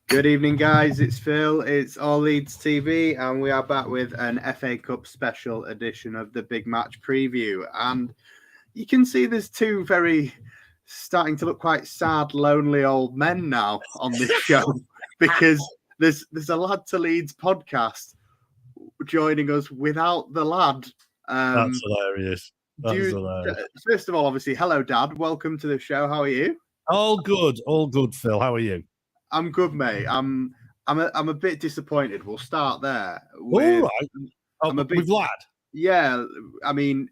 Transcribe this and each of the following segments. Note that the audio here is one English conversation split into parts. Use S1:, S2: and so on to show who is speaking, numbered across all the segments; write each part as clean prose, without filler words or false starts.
S1: Good evening, guys. It's Phil. It's All Leeds TV, and we are back with an FA Cup special edition of the big match preview. And you can see there's two very starting to look quite sad, lonely old men now on this show because there's a Lad to Leeds podcast joining us without the lad.
S2: That's hilarious. Hilarious.
S1: First of all, obviously, hello, Dad. Welcome to the show. How are you?
S2: All good, Phil. How are you?
S1: I'm good, mate. I'm a bit disappointed. We'll start there.
S2: All right. I'm a bit with Lad.
S1: Yeah, I mean,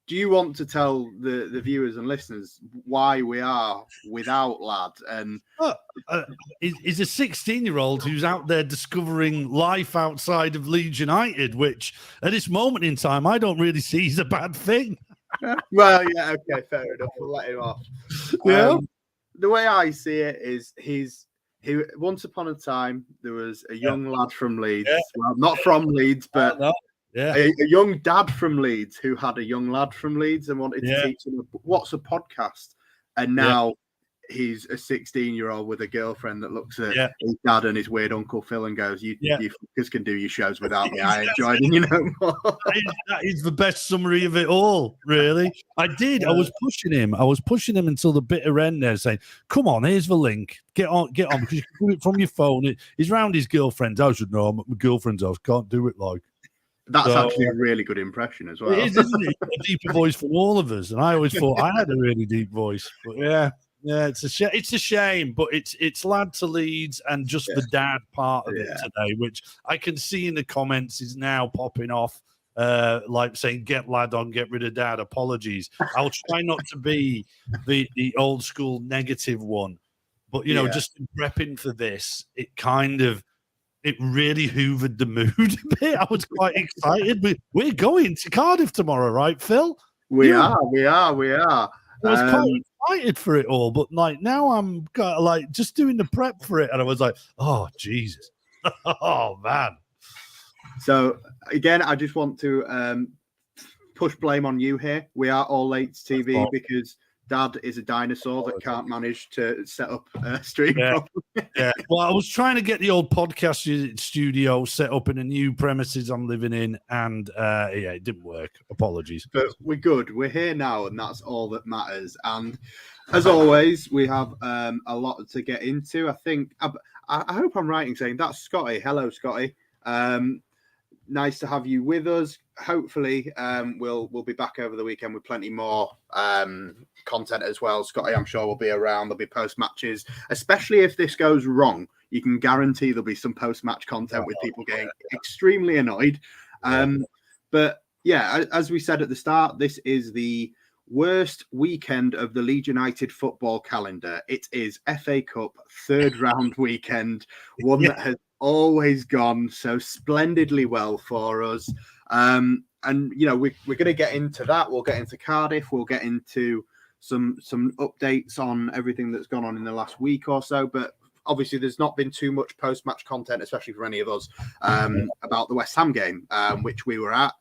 S1: do you want to tell the viewers and listeners why we are without Lad? And
S2: he's a 16-year-old who's out there discovering life outside of Leeds United, which at this moment in time I don't really see as a bad thing.
S1: Well, yeah, okay, fair enough. We'll let him off.
S2: Yeah.
S1: The way I see it is once upon a time there was a young lad from Leeds. Yeah. Well, not from Leeds, but a young dad from Leeds who had a young lad from Leeds and wanted to teach him what's a podcast. And now he's a 16-year-old with a girlfriend that looks at his dad and his weird Uncle Phil and goes, you fuckers can do your shows without me. I ain't joining you no more.
S2: That is the best summary of it all, really. I was pushing him until the bitter end there, saying, come on, here's the link. Get on, because you can do it from your phone. He's round his girlfriend's house. No, I'm at my girlfriend's house. Can't do it like.
S1: That's actually a really good impression as well.
S2: It is, isn't it? A deeper voice from all of us. And I always thought I had a really deep voice. But yeah, it's a shame. But it's Lad to Leeds and just the dad part of it today, which I can see in the comments is now popping off, like saying, get Lad on, get rid of dad. Apologies. I'll try not to be the old school negative one. But, just prepping for this, it really hoovered the mood a bit. I was quite excited. We're going to Cardiff tomorrow, right, Phil?
S1: We are. I
S2: was quite excited for it all, but now I'm just doing the prep for it, and I was like, oh, Jesus. Oh, man.
S1: So, again, I just want to push blame on you here. We are All Leeds TV because Dad is a dinosaur that can't manage to set up a stream properly.
S2: Well, I was trying to get the old podcast studio set up in the new premises I'm living in, and it didn't work. Apologies.
S1: But we're good. We're here now, and that's all that matters. And as always, we have a lot to get into. I think I hope I'm right in saying that's Scotty. Hello, Scotty. Nice to have you with us. Hopefully, we'll be back over the weekend with plenty more content as well. Scotty, I'm sure, will be around. There'll be post-matches, especially if this goes wrong. You can guarantee there'll be some post-match content with people getting extremely annoyed. But yeah, as we said at the start, this is the worst weekend of the Leeds United football calendar. It is FA Cup third round weekend, one that has always gone so splendidly well for us. And we're going to get into that. We'll get into Cardiff. We'll get into some updates on everything that's gone on in the last week or so. But obviously, there's not been too much post-match content, especially for any of us, about the West Ham game, which we were at.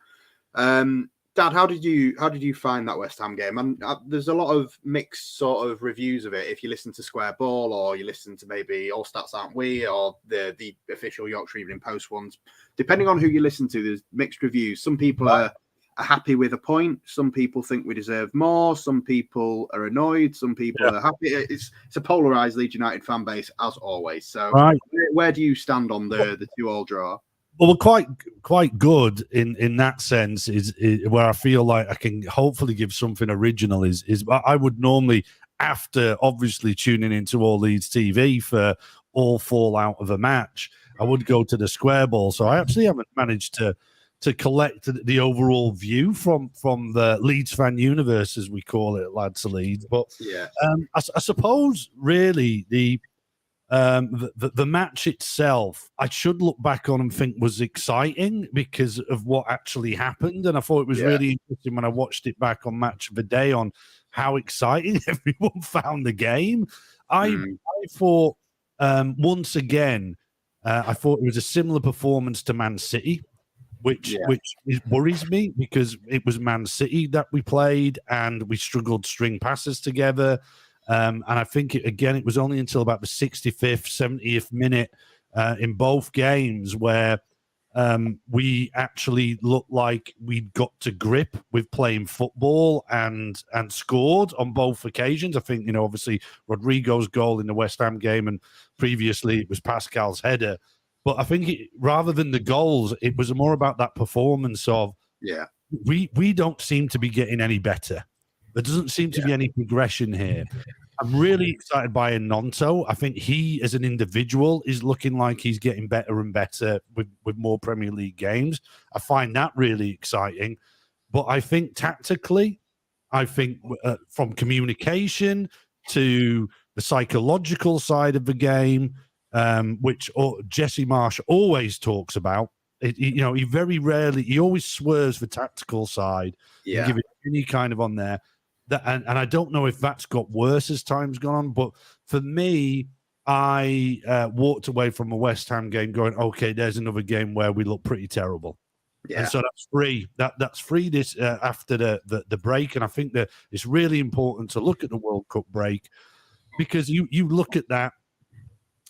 S1: Dad, how did you find that West Ham game? And there's a lot of mixed sort of reviews of it. If you listen to Square Ball, or you listen to maybe All Stats Aren't We, or the official Yorkshire Evening Post ones, depending on who you listen to, there's mixed reviews. Some people are happy with a point. Some people think we deserve more. Some people are annoyed. Some people are happy. It's a polarized Leeds United fan base as always. So where do you stand on the 2-2 draw?
S2: Well, we're quite good in that sense. Is where I feel like I can hopefully give something original. Is I would normally, after obviously tuning into All Leeds TV for all fallout of a match, I would go to the Square Ball. So I actually haven't managed to collect the overall view from the Leeds fan universe, as we call it, Lads to Leeds. But I suppose really the match itself, I should look back on and think was exciting because of what actually happened. And I thought it was really interesting when I watched it back on Match of the Day on how exciting everyone found the game. I thought, once again, I thought it was a similar performance to Man City, which worries me because it was Man City that we played and we struggled to string passes together. And I think, it was only until about the 65th, 70th minute in both games where we actually looked like we'd got to grip with playing football and scored on both occasions. I think, obviously Rodrigo's goal in the West Ham game, and previously it was Pascal's header. But I think rather than the goals, it was more about that performance of, we don't seem to be getting any better. There doesn't seem to be any progression here. I'm really excited by Nonto. I think he, as an individual, is looking like he's getting better and better with more Premier League games. I find that really exciting. But I think tactically, from communication to the psychological side of the game, which Jesse Marsh always talks about, he very rarely, he always swerves the tactical side and give it any kind of on there. And I don't know if that's got worse as time's gone on, but for me, I walked away from a West Ham game going, okay, there's another game where we look pretty terrible. And so that's free. That's free this after the break. And I think that it's really important to look at the World Cup break, because you look at that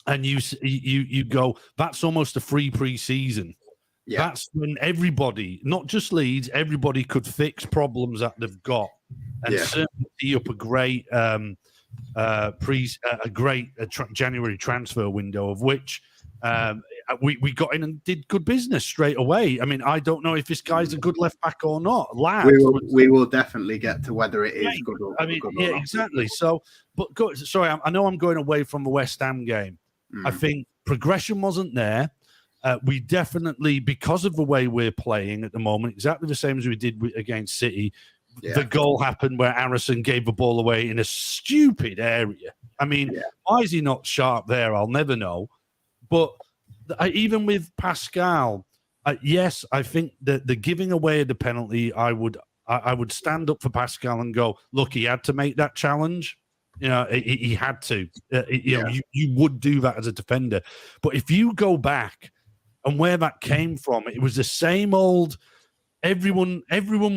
S2: and you go, that's almost a free pre-season. That's when everybody, not just Leeds, everybody could fix problems that they've got, and certainly tee up a great January transfer window, of which we got in and did good business straight away. I mean, I don't know if this guy's a good left back or not.
S1: We will definitely get to whether it is good or good or not.
S2: Exactly. So, but sorry, I know I'm going away from the West Ham game. I think progression wasn't there. We definitely, because of the way we're playing at the moment, exactly the same as we did against City, the goal happened where Harrison gave the ball away in a stupid area. I mean, why is he not sharp there? I'll never know. But even with Pascal, yes, I think that the giving away of the penalty, I would stand up for Pascal and go, look, he had to make that challenge. He had to. You would do that as a defender. But if you go back and where that came from, it was the same old. Everyone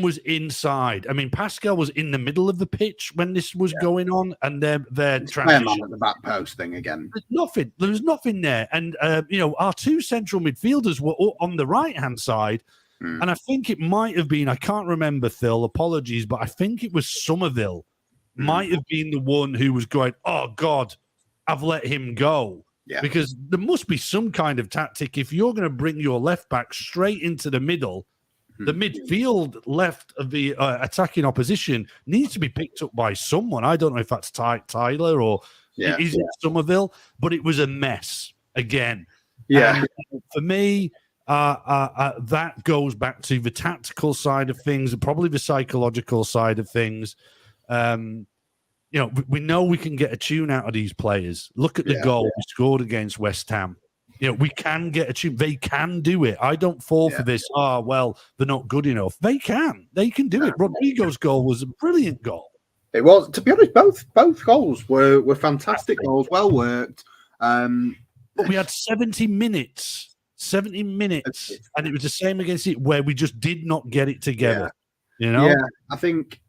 S2: was inside. I mean, Pascal was in the middle of the pitch when this was going on, and their transition
S1: at the back post thing again.
S2: There was nothing there, and our two central midfielders were on the right hand side, and I think it might have been, I can't remember, Phil. Apologies, but I think it was Somerville might have been the one who was going, "Oh God, I've let him go." Yeah. Because there must be some kind of tactic if you're going to bring your left back straight into the middle. The midfield left of the attacking opposition needs to be picked up by someone. I don't know if that's Tyler or is it Somerville, but it was a mess again. Yeah. And for me, that goes back to the tactical side of things and probably the psychological side of things. We know we can get a tune out of these players. Look at the goal we scored against West Ham. We can get a tune. They can do it. I don't fall for this. Oh, well, they're not good enough. They can. They can do it. Rodrigo's goal was a brilliant goal.
S1: It was. To be honest, both goals were fantastic goals, well worked.
S2: But we had 70 minutes, and it was the same against it where we just did not get it together. Yeah,
S1: I think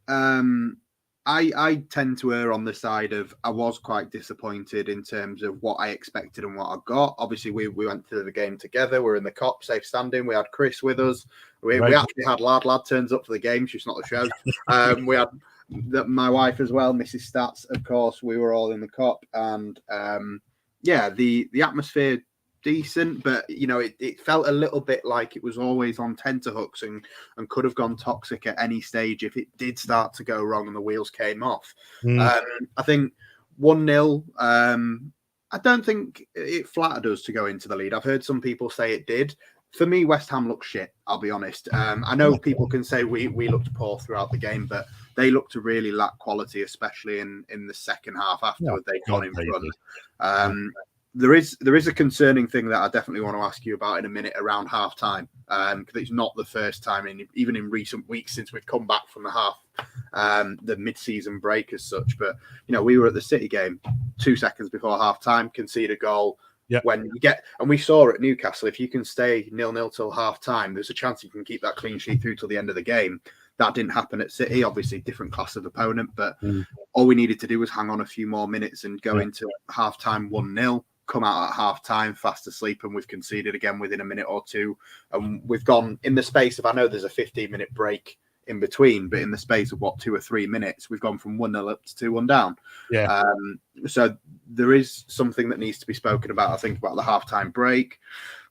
S1: I tend to err on the side of I was quite disappointed in terms of what I expected and what I got. Obviously, we went through the game together. We're in the Cop, safe standing. We had Chris with us. We actually had Lad turns up for the game. She's not the show. We had my wife as well, Mrs. Stats, of course. We were all in the Cop. And, the atmosphere decent, but it felt a little bit like it was always on tenterhooks and could have gone toxic at any stage if it did start to go wrong and the wheels came off. I think 1-0, I don't think it flattered us to go into the lead. I've heard some people say it did. For me, West Ham looked shit, I'll be honest. I know people can say we looked poor throughout the game, but they looked to really lack quality, especially in the second half after they'd gone in front. There is a concerning thing that I definitely want to ask you about in a minute around half time, because it's not the first time, even in recent weeks since we've come back from the mid-season break as such. But we were at the City game 2 seconds before half time, concede a goal. Yeah. When you get, and we saw at Newcastle, if you can stay 0-0 till half time, there's a chance you can keep that clean sheet through till the end of the game. That didn't happen at City. Obviously, different class of opponent, but all we needed to do was hang on a few more minutes and go into half-time 1-0, come out at half-time fast asleep, and we've conceded again within a minute or two. And we've gone in the space of, I know there's a 15-minute break in between, but in the space of 2 or 3 minutes, we've gone from 1-0 up to 2-1 down.
S2: Yeah.
S1: So there is something that needs to be spoken about, I think, about the halftime break.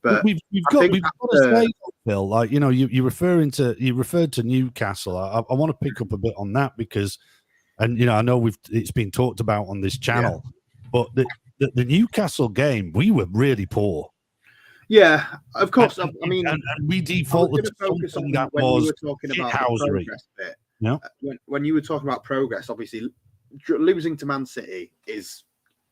S1: But
S2: we've got to say, Phil, like, you know, you referred to Newcastle. I want to pick up a bit on that because, and you know, I know it's been talked about on this channel, but the Newcastle game, we were really poor.
S1: Yeah, of course.
S2: And
S1: I
S2: we defaulted to
S1: focus on
S2: that
S1: when
S2: was
S1: you were talking about the progress bit.
S2: Yeah.
S1: When you were talking about progress, obviously losing to Man City is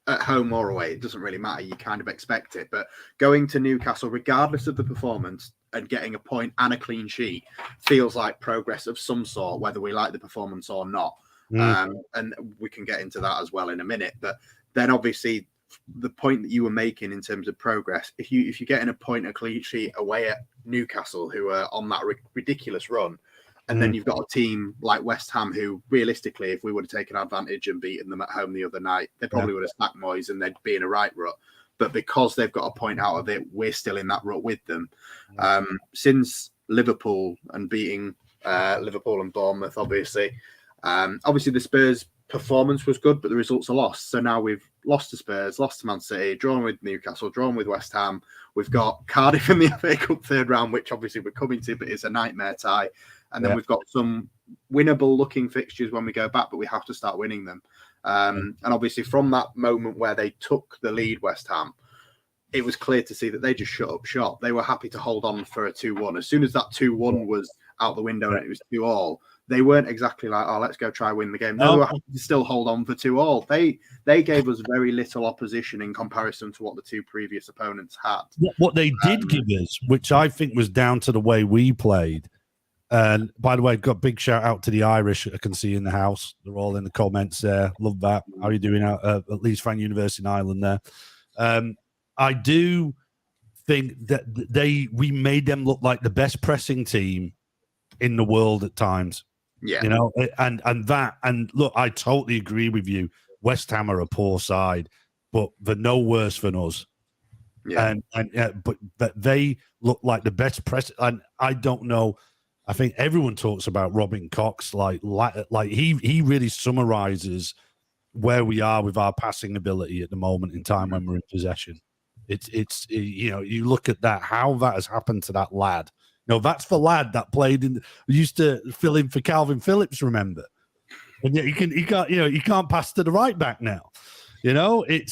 S1: at home or away. It doesn't really matter. You kind of expect it. But going to Newcastle, regardless of the performance, and getting a point and a clean sheet feels like progress of some sort, whether we like the performance or not. And we can get into that as well in a minute. But then obviously the point that you were making in terms of progress, if you're getting a point, a clean sheet away at Newcastle, who are on that ridiculous run, and then you've got a team like West Ham, who realistically, if we would have taken advantage and beaten them at home the other night, they probably would have sacked Moyes and they'd be in a right rut. But because they've got a point out of it, we're still in that rut with them. Since Liverpool and beating Liverpool and Bournemouth, obviously the Spurs performance was good, but the results are lost. So now we've lost to Spurs, lost to Man City, drawn with Newcastle, drawn with West Ham. We've got Cardiff in the FA Cup third round, which obviously we're coming to, but it's a nightmare tie. And then we've got some winnable looking fixtures when we go back, but we have to start winning them. And obviously from that moment where they took the lead, West Ham, it was clear to see that they just shut up shop. They were happy to hold on for a 2-1. As soon as that 2-1 was out the window and it was 2-2, they weren't exactly like, oh, let's go try win the game. They were happy to still hold on for 2-2. They gave us very little opposition in comparison to what the two previous opponents had.
S2: What they did give us, which I think was down to the way we played. And by the way, got a big shout out to the Irish I can see in the house. They're all in the comments there. Love that. How are you doing out at Leeds Fan University in Ireland there? I do think that we made them look like the best pressing team in the world at times.
S1: Yeah,
S2: you know, and look, I totally agree with you. West Ham are a poor side, but they're no worse than us.
S1: Yeah,
S2: but they look like the best press. And I don't know. I think everyone talks about Robin Cox, like he really summarizes where we are with our passing ability at the moment in time when we're in possession. It's you know, you look at that, how that has happened to that lad. No, that's the lad that used to fill in for Calvin Phillips, remember? And yet he can't pass to the right back now. You know, I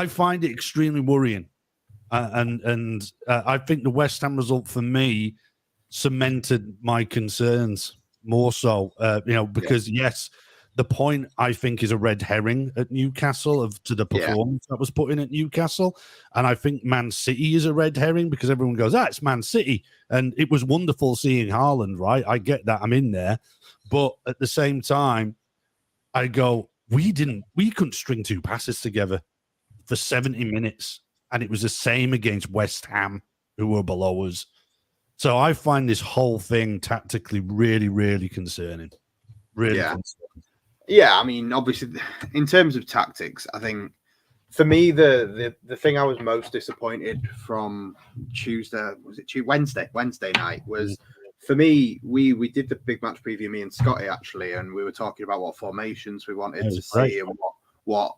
S2: find it extremely worrying. And I think the West Ham result for me cemented my concerns more so, because yes, the point I think is a red herring at Newcastle to the performance that was put in at Newcastle. And I think Man City is a red herring because everyone goes, it's Man City. And it was wonderful seeing Haaland, right? I get that. I'm in there. But at the same time, I go, we couldn't string two passes together for 70 minutes. And it was the same against West Ham, who were below us. So I find this whole thing tactically really, really concerning. Really concerning.
S1: Yeah, I mean, obviously, in terms of tactics, I think for me, the thing I was most disappointed from Wednesday night was, for me, we did the big match preview, me and Scotty, actually, and we were talking about what formations we wanted to see and what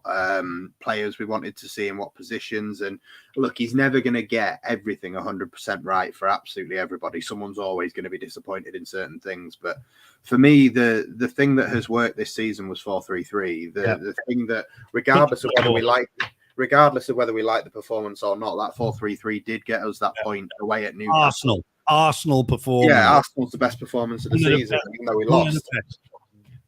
S1: players we wanted to see in what positions. And look, he's never going to get everything 100% right for absolutely everybody. Someone's always going to be disappointed in certain things. But for me, the thing that has worked this season was 4-3-3. The thing that, regardless of whether we like the performance or not, that 4-3-3 did get us that point away at Newcastle.
S2: Arsenal performance.
S1: Yeah, Arsenal's the best performance of the season, even though we lost.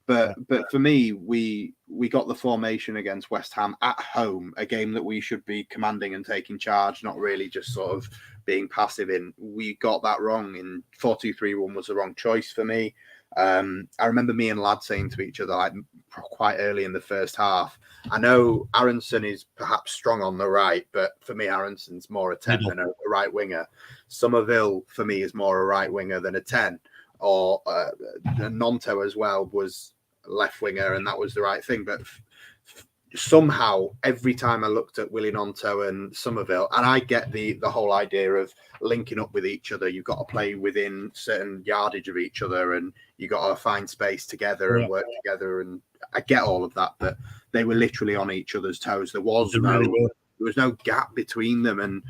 S1: But for me, we got the formation against West Ham at home, a game that we should be commanding and taking charge, not really just sort of being passive in. We got that wrong. In 4-2-3-1 was the wrong choice for me. I remember me and Lad saying to each other, like, quite early in the first half. I know Aronson is perhaps strong on the right, but for me, Aronson's more a 10 than a right winger. Somerville, for me, is more a right winger than a 10. Or Nonto as well was left winger, and that was the right thing. But somehow, every time I looked at Willie Nonto and Somerville, and I get the whole idea of linking up with each other, you've got to play within certain yardage of each other, and you got to find space together and work together. And I get all of that, but they were literally on each other's toes. There was no gap between them, and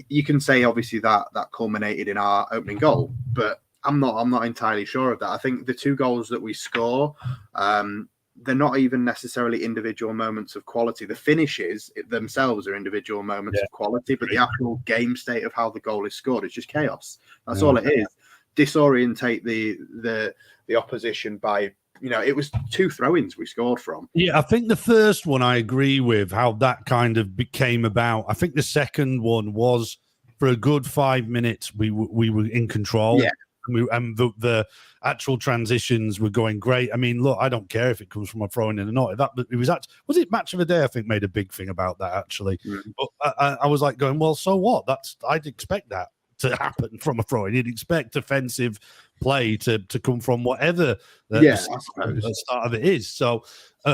S1: you can say obviously that culminated in our opening goal, but I'm not entirely sure of that. I think the 2 goals that we score, they're not even necessarily individual moments of quality. The finishes themselves are individual moments of quality, but the actual game state of how the goal is scored is just chaos. That's all it is. Disorientate the opposition by, it was 2 throw-ins we scored from.
S2: Yeah, I think the first one I agree with how that kind of became about. I think the second one was for a good 5 minutes we were in control. Yeah. And the actual transitions were going great. I mean, look, I don't care if it comes from a throw-in or not. Was it match of the day? I think made a big thing about that actually. But I was like going, well, so what? I'd expect that to happen from a throw-in. You'd expect offensive play to come from whatever the start of it is. So,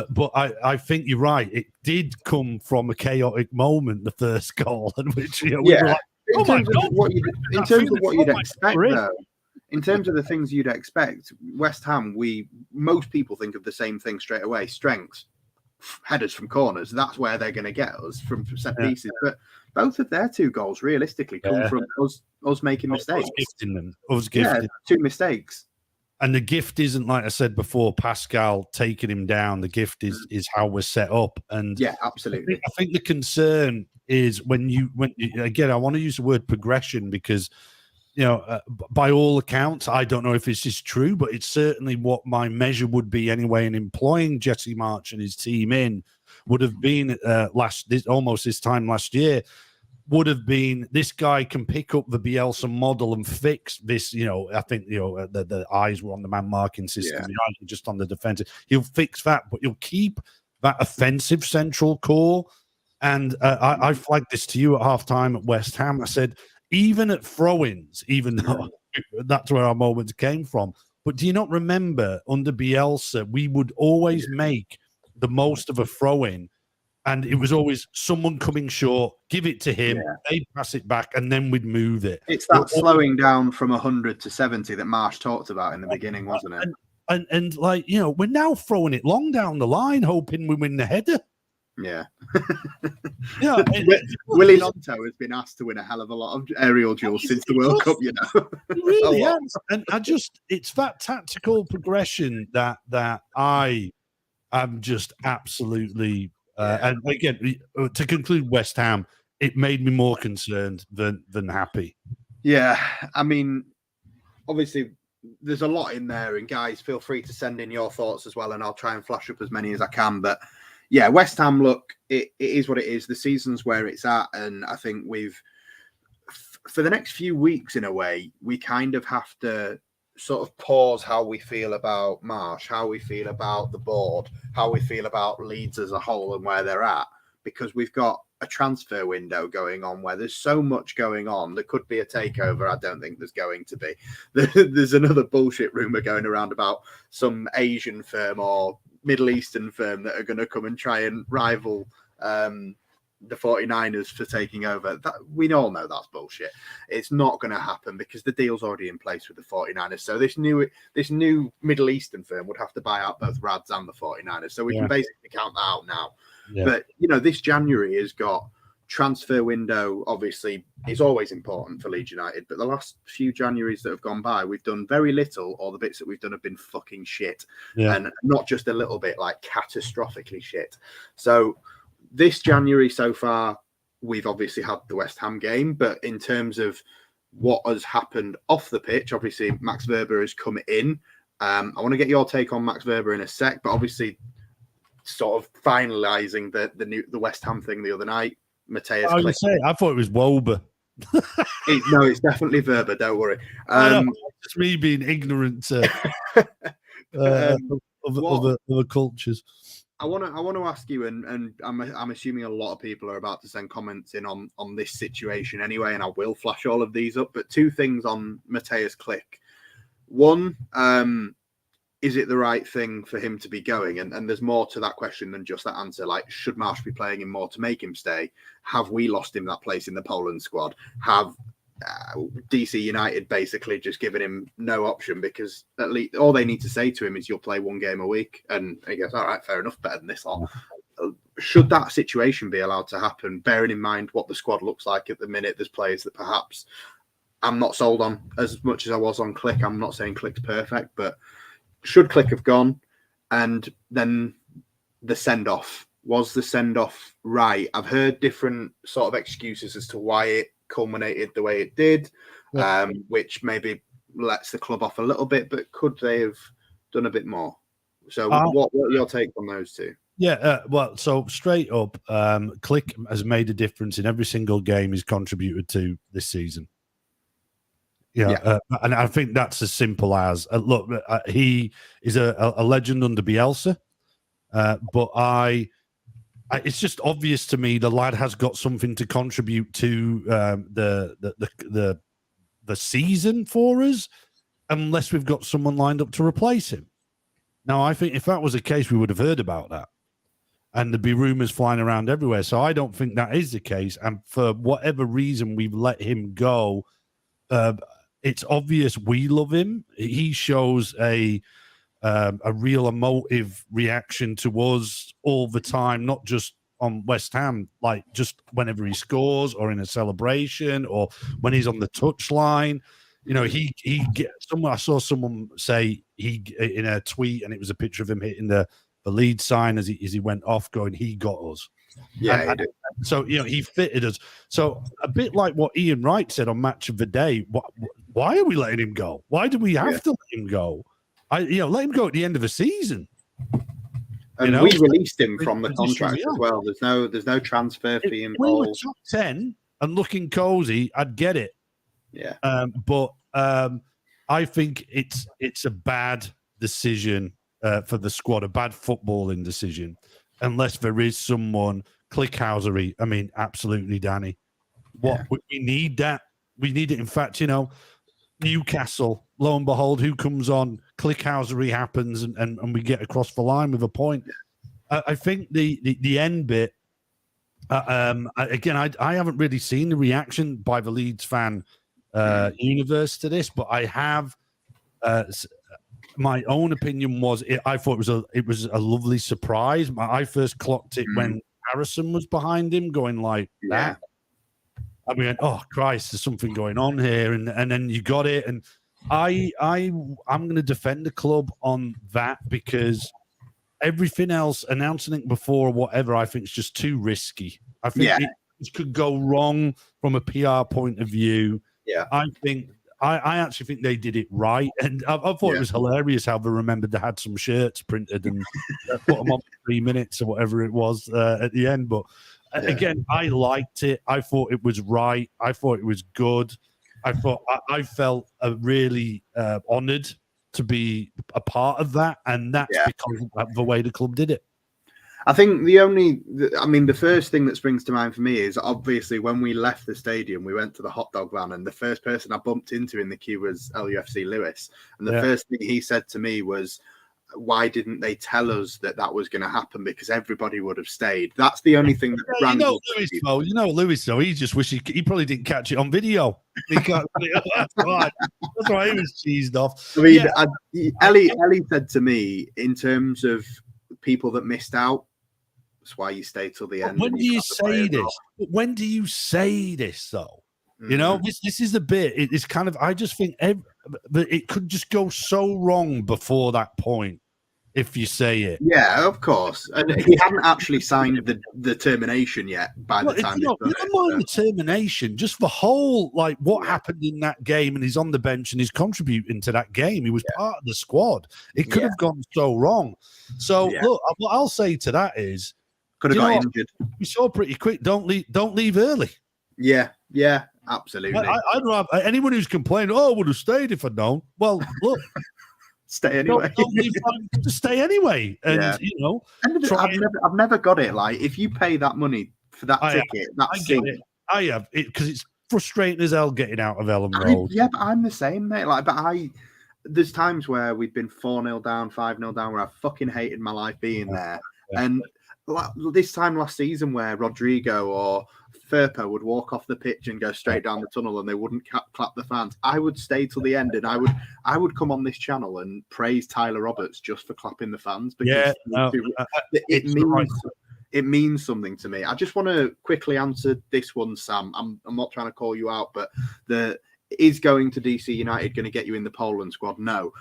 S2: but I think you're right. It did come from a chaotic moment, the first goal, in which we were like, oh my God.
S1: In terms of what you'd expect, though. In terms of the things you'd expect, West Ham, most people think of the same thing straight away. Strengths, headers from corners. That's where they're going to get us from set pieces. But both of their 2 goals realistically come from us making mistakes.
S2: Us gifting.
S1: 2 mistakes.
S2: And the gift isn't, like I said before, Pascal taking him down. The gift is how we're set up. And
S1: yeah, absolutely.
S2: I think the concern is when again, I want to use the word progression because, by all accounts, I don't know if this is true, but it's certainly what my measure would be anyway. And employing Jesse March and his team would have been almost this time last year, would have been this guy can pick up the Bielsa model and fix this. I think the eyes were on the man marking system, the eyes were just on the defensive. He'll fix that, but he'll keep that offensive central core. And I flagged this to you at halftime at West Ham. I said, even at throw-ins, even though that's where our moments came from. But do you not remember under Bielsa, we would always make the most of a throw-in, and it was always someone coming short, give it to him, they'd pass it back, and then we'd move it.
S1: It's that slowing down from 100 to 70 that Marsh talked about in the beginning, wasn't it?
S2: And we're now throwing it long down the line, hoping we win the header.
S1: Yeah.
S2: Willie
S1: Nonto has been asked to win a hell of a lot of aerial duels since the World Cup,
S2: He really has. And it's that tactical progression that I am just absolutely and again, to conclude West Ham, it made me more concerned than happy.
S1: Yeah, I mean, obviously there's a lot in there, and guys, feel free to send in your thoughts as well, and I'll try and flash up as many as I can. But yeah, West Ham, look, it is what it is. The season's where it's at, and I think for the next few weeks, in a way, we kind of have to sort of pause how we feel about Marsh, how we feel about the board, how we feel about Leeds as a whole and where they're at, because we've got a transfer window going on where there's so much going on. There could be a takeover. I don't think there's going to be. There's another bullshit rumor going around about some Asian firm or Middle Eastern firm that are going to come and try and rival the 49ers for taking over. That we all know that's bullshit. It's not going to happen because the deal's already in place with the 49ers. So this new Middle Eastern firm would have to buy out both Rads and the 49ers. So we can basically count that out now. Yeah. But this January has got transfer window. Obviously, is always important for Leeds United. But the last few Januaries that have gone by, we've done very little, or the bits that we've done have been fucking shit, and not just a little bit, like catastrophically shit. So this January so far, we've obviously had the West Ham game, but in terms of what has happened off the pitch, obviously Max Verber has come in. I want to get your take on Max Verber in a sec, but obviously sort of finalising the West Ham thing the other night. Mateusz.
S2: I thought it was Wober.
S1: No, it's definitely Verber. Don't worry.
S2: It's me being ignorant. other cultures.
S1: I want to ask you, and I'm assuming a lot of people are about to send comments in on this situation anyway, and I will flash all of these up. But two things on Mateusz Klich. One, is it the right thing for him to be going? And there's more to that question than just that answer. Like, should Marsh be playing him more to make him stay? Have we lost him that place in the Poland squad? Have DC United basically just given him no option, because at least all they need to say to him is you'll play one game a week, and he goes, all right, fair enough, better than this lot. Should that situation be allowed to happen, bearing in mind what the squad looks like at the minute? There's players that perhaps I'm not sold on as much as I was on Klich. I'm not saying Klich's perfect, but should Klich have gone? And then the send-off. Was the send-off right? I've heard different sort of excuses as to why it culminated the way it did, which maybe lets the club off a little bit, but could they have done a bit more? So what are your take on those two?
S2: Yeah, well, so straight up, Klich has made a difference in every single game he's contributed to this season. And I think that's as simple as look. He is a legend under Bielsa, but it's just obvious to me the lad has got something to contribute to the season for us, unless we've got someone lined up to replace him. Now, I think if that was the case, we would have heard about that, and there'd be rumors flying around everywhere. So I don't think that is the case, and for whatever reason we've let him go. It's obvious we love him. He shows a real emotive reaction to us all the time, not just on West Ham, like just whenever he scores or in a celebration or when he's on the touchline. You know, he gets someone. I saw someone say he in a tweet, and it was a picture of him hitting the Leeds sign as he went off, going, "He got us."
S1: Yeah,
S2: so he fitted us. So a bit like what Ian Wright said on Match of the Day. Why are we letting him go? Why do we have to let him go? Let him go at the end of the season.
S1: And we released him from the contract as well. There's no transfer fee involved.
S2: We were top 10 and looking cozy, I'd get it.
S1: Yeah.
S2: But I think it's a bad decision for the squad, a bad footballing decision, unless there is someone Klichhausery. I mean, absolutely, Danny. We need that. We need it. In fact, Newcastle, lo and behold, who comes on? Klichhausery happens, and we get across the line with a point. I think the end bit. Again, I haven't really seen the reaction by the Leeds fan universe to this, but I have. My own opinion was I thought it was a lovely surprise. I first clocked it when Harrison was behind him, going like that. I mean, oh Christ, there's something going on here, and then you got it. And I'm going to defend the club on that, because everything else, announcing it before or whatever, I think is just too risky. I think it could go wrong from a PR point of view. Yeah, I actually think they did it right, and I thought it was hilarious how they remembered they had some shirts printed and put them on 3 minutes or whatever it was at the end. But again, I liked it. I thought it was right. I thought it was good. I felt really honoured to be a part of that, and that's because of the way the club did it.
S1: I think the first thing that springs to mind for me is obviously when we left the stadium, we went to the hot dog van, and the first person I bumped into in the queue was LUFC Lewis. And the first thing he said to me was, why didn't they tell us that was going to happen? Because everybody would have stayed. That's the only thing that
S2: Lewis, though, he just wished he probably didn't catch it on video. That's why he was cheesed off.
S1: I mean, Ellie said to me, in terms of people that missed out, that's why you stay till the end.
S2: When do you say this? When do you say this, though? This is the bit. It's kind of, I just think it could just go so wrong before that point if you say it.
S1: Yeah, of course. And he hadn't actually signed the termination yet by the time.
S2: Never mind the termination, just the whole, like, what happened in that game, and he's on the bench and he's contributing to that game. He was part of the squad. It could have gone so wrong. So, look, what I'll say to that is,
S1: could have got injured.
S2: We saw pretty quick. Don't leave early.
S1: Yeah, absolutely.
S2: I'd rather anyone who's complaining, would have stayed if I'd known. Well, look,
S1: stay anyway.
S2: Don't leave to stay anyway, and
S1: And I've never got it. Like, if you pay that money for that ticket, that's it.
S2: I have it because it's frustrating as hell getting out of Ellen Road.
S1: But I'm the same, mate. Like, there's times where we've been 4-0 down, 5-0 down, where I fucking hated my life being there. And this time last season, where Rodrigo or Firpo would walk off the pitch and go straight down the tunnel, and they wouldn't clap the fans, I would stay till the end, and I would come on this channel and praise Tyler Roberts just for clapping the fans, because it means something to me. I just want to quickly answer this one, Sam. I'm not trying to call you out, but is going to DC United going to get you in the Poland squad? No,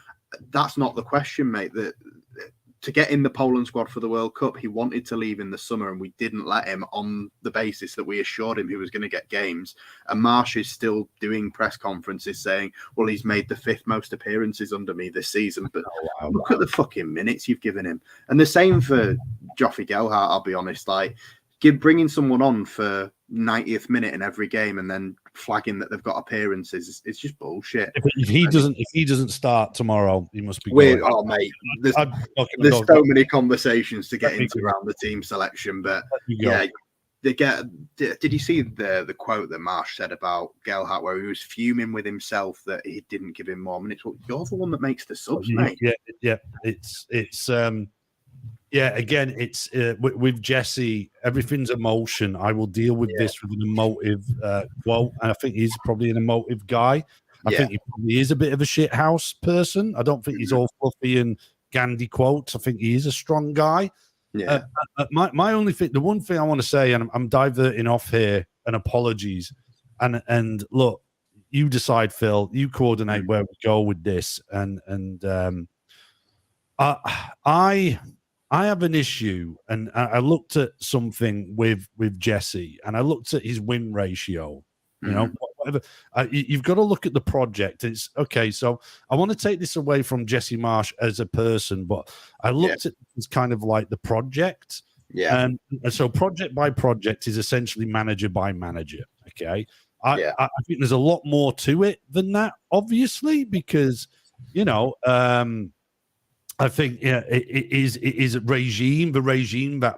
S1: that's not the question, mate. To get in the Poland squad for the World Cup, he wanted to leave in the summer, and we didn't let him on the basis that we assured him he was going to get games. And Marsh is still doing press conferences saying, well, he's made the 5th most appearances under me this season. But look at the fucking minutes you've given him. And the same for Joffrey Gelhardt, I'll be honest. Like, bringing someone on for 90th minute in every game and then flagging that they've got appearances, it's just bullshit.
S2: If he doesn't start tomorrow, he must be
S1: weird. Oh, mate, there's so many conversations to get into around the team selection, but did you see the quote that Marsh said about Gelhardt, where he was fuming with himself that he didn't give him more minutes? Well, you're the one that makes the subs, mate.
S2: Again, it's with Jesse, everything's emotion. I will deal with this with an emotive quote, and I think he's probably an emotive guy. I think he probably is a bit of a shithouse person. I don't think he's all fluffy and Gandhi quotes. I think he is a strong guy.
S1: Yeah.
S2: My only thing, the one thing I want to say, and I'm diverting off here, and apologies, and look, you decide, Phil. You coordinate where we go with this, and I have an issue, and I looked at something with Jesse, and I looked at his win ratio. You know, whatever. You've got to look at the project. It's okay. So I want to take this away from Jesse Marsh as a person, but I looked at it as kind of like the project.
S1: Yeah.
S2: And so project by project is essentially manager by manager. Okay. I think there's a lot more to it than that, obviously, because I think it is a regime. The regime that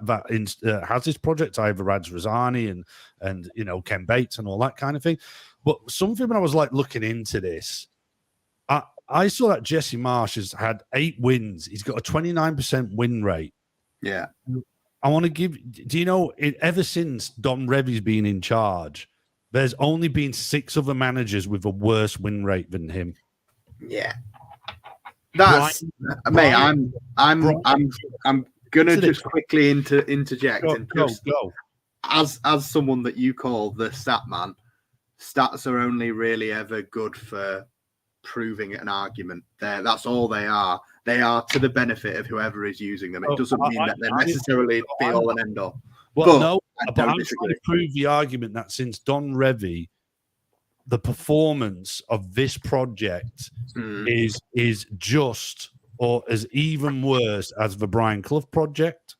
S2: has this project either adds Rosani and Ken Bates and all that kind of thing. But something when I was like looking into this, I saw that Jesse Marsh has had 8 wins. He's got a 29% win rate.
S1: Yeah.
S2: I want to give. Do you know? Ever since Don Revy's been in charge, there's only been 6 other managers with a worse win rate than him.
S1: Yeah. That's mate. I'm gonna just quickly interject and just go. As someone that you call the stat man, stats are only really ever good for proving an argument. That's all they are. They are to the benefit of whoever is using them. It doesn't mean that they're necessarily be all and end all.
S2: Well, but I'm trying to prove the argument that since Don Revy, the performance of this project is just or as even worse as the Brian Clough project,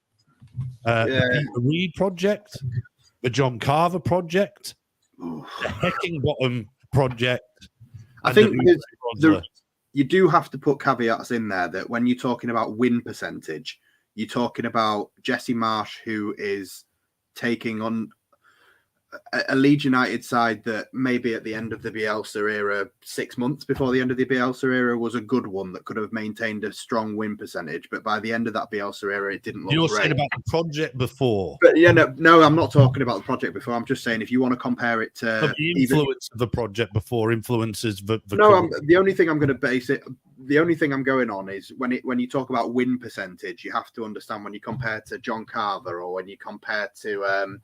S2: the Peter Reid project, the John Carver project, the Heckingbottom project.
S1: I think you do have to put caveats in there that when you're talking about win percentage, you're talking about Jesse Marsh, who is taking on a Leeds United side that maybe at the end of the Bielsa era, 6 months before the end of the Bielsa era, was a good one that could have maintained a strong win percentage. But by the end of that Bielsa era, it didn't look
S2: You're
S1: great.
S2: saying about the project before.
S1: But no, I'm not talking about the project before. I'm just saying if you want to compare it to
S2: the influence of the project before influences the
S1: the only thing I'm going to base it. The only thing I'm going on is when you talk about win percentage, you have to understand when you compare to John Carver or when you compare to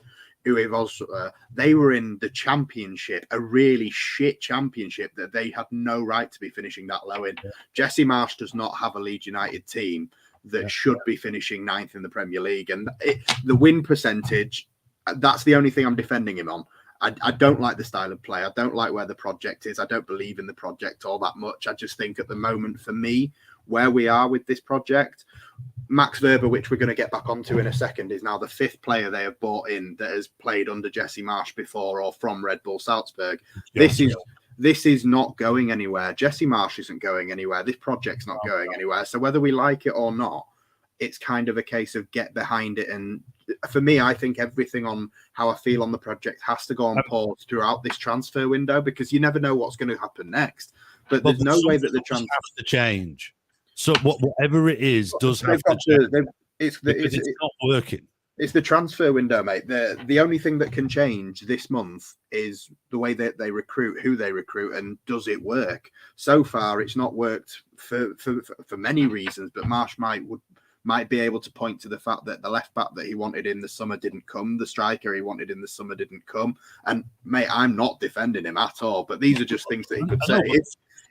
S1: they were in the championship, a really shit championship that they had no right to be finishing that low in. Yeah. Jesse Marsh does not have a Leeds United team that should be finishing 9th in the Premier League. And the win percentage, that's the only thing I'm defending him on. I don't like the style of play. I don't like where the project is. I don't believe in the project all that much. I just think at the moment, for me, where we are with this project, Max Verber, which we're going to get back onto in a second, is now the 5th player they have bought in that has played under Jesse Marsh before or from Red Bull Salzburg. this is not going anywhere. Jesse Marsch isn't going anywhere. This project's not going anywhere. So whether we like it or not, it's kind of a case of get behind it. And for me, I think everything on how I feel on the project has to go on pause throughout this transfer window, because you never know what's going to happen next. But there's no way that the transfer
S2: has to change. So whatever it is does have to change. It's not working.
S1: It's the transfer window, mate. The only thing that can change this month is the way that they recruit, who they recruit, and does it work. So far, it's not worked for many reasons, but Marsch might be able to point to the fact that the left back that he wanted in the summer didn't come, the striker he wanted in the summer didn't come. And mate, I'm not defending him at all, but these are just things that he could say.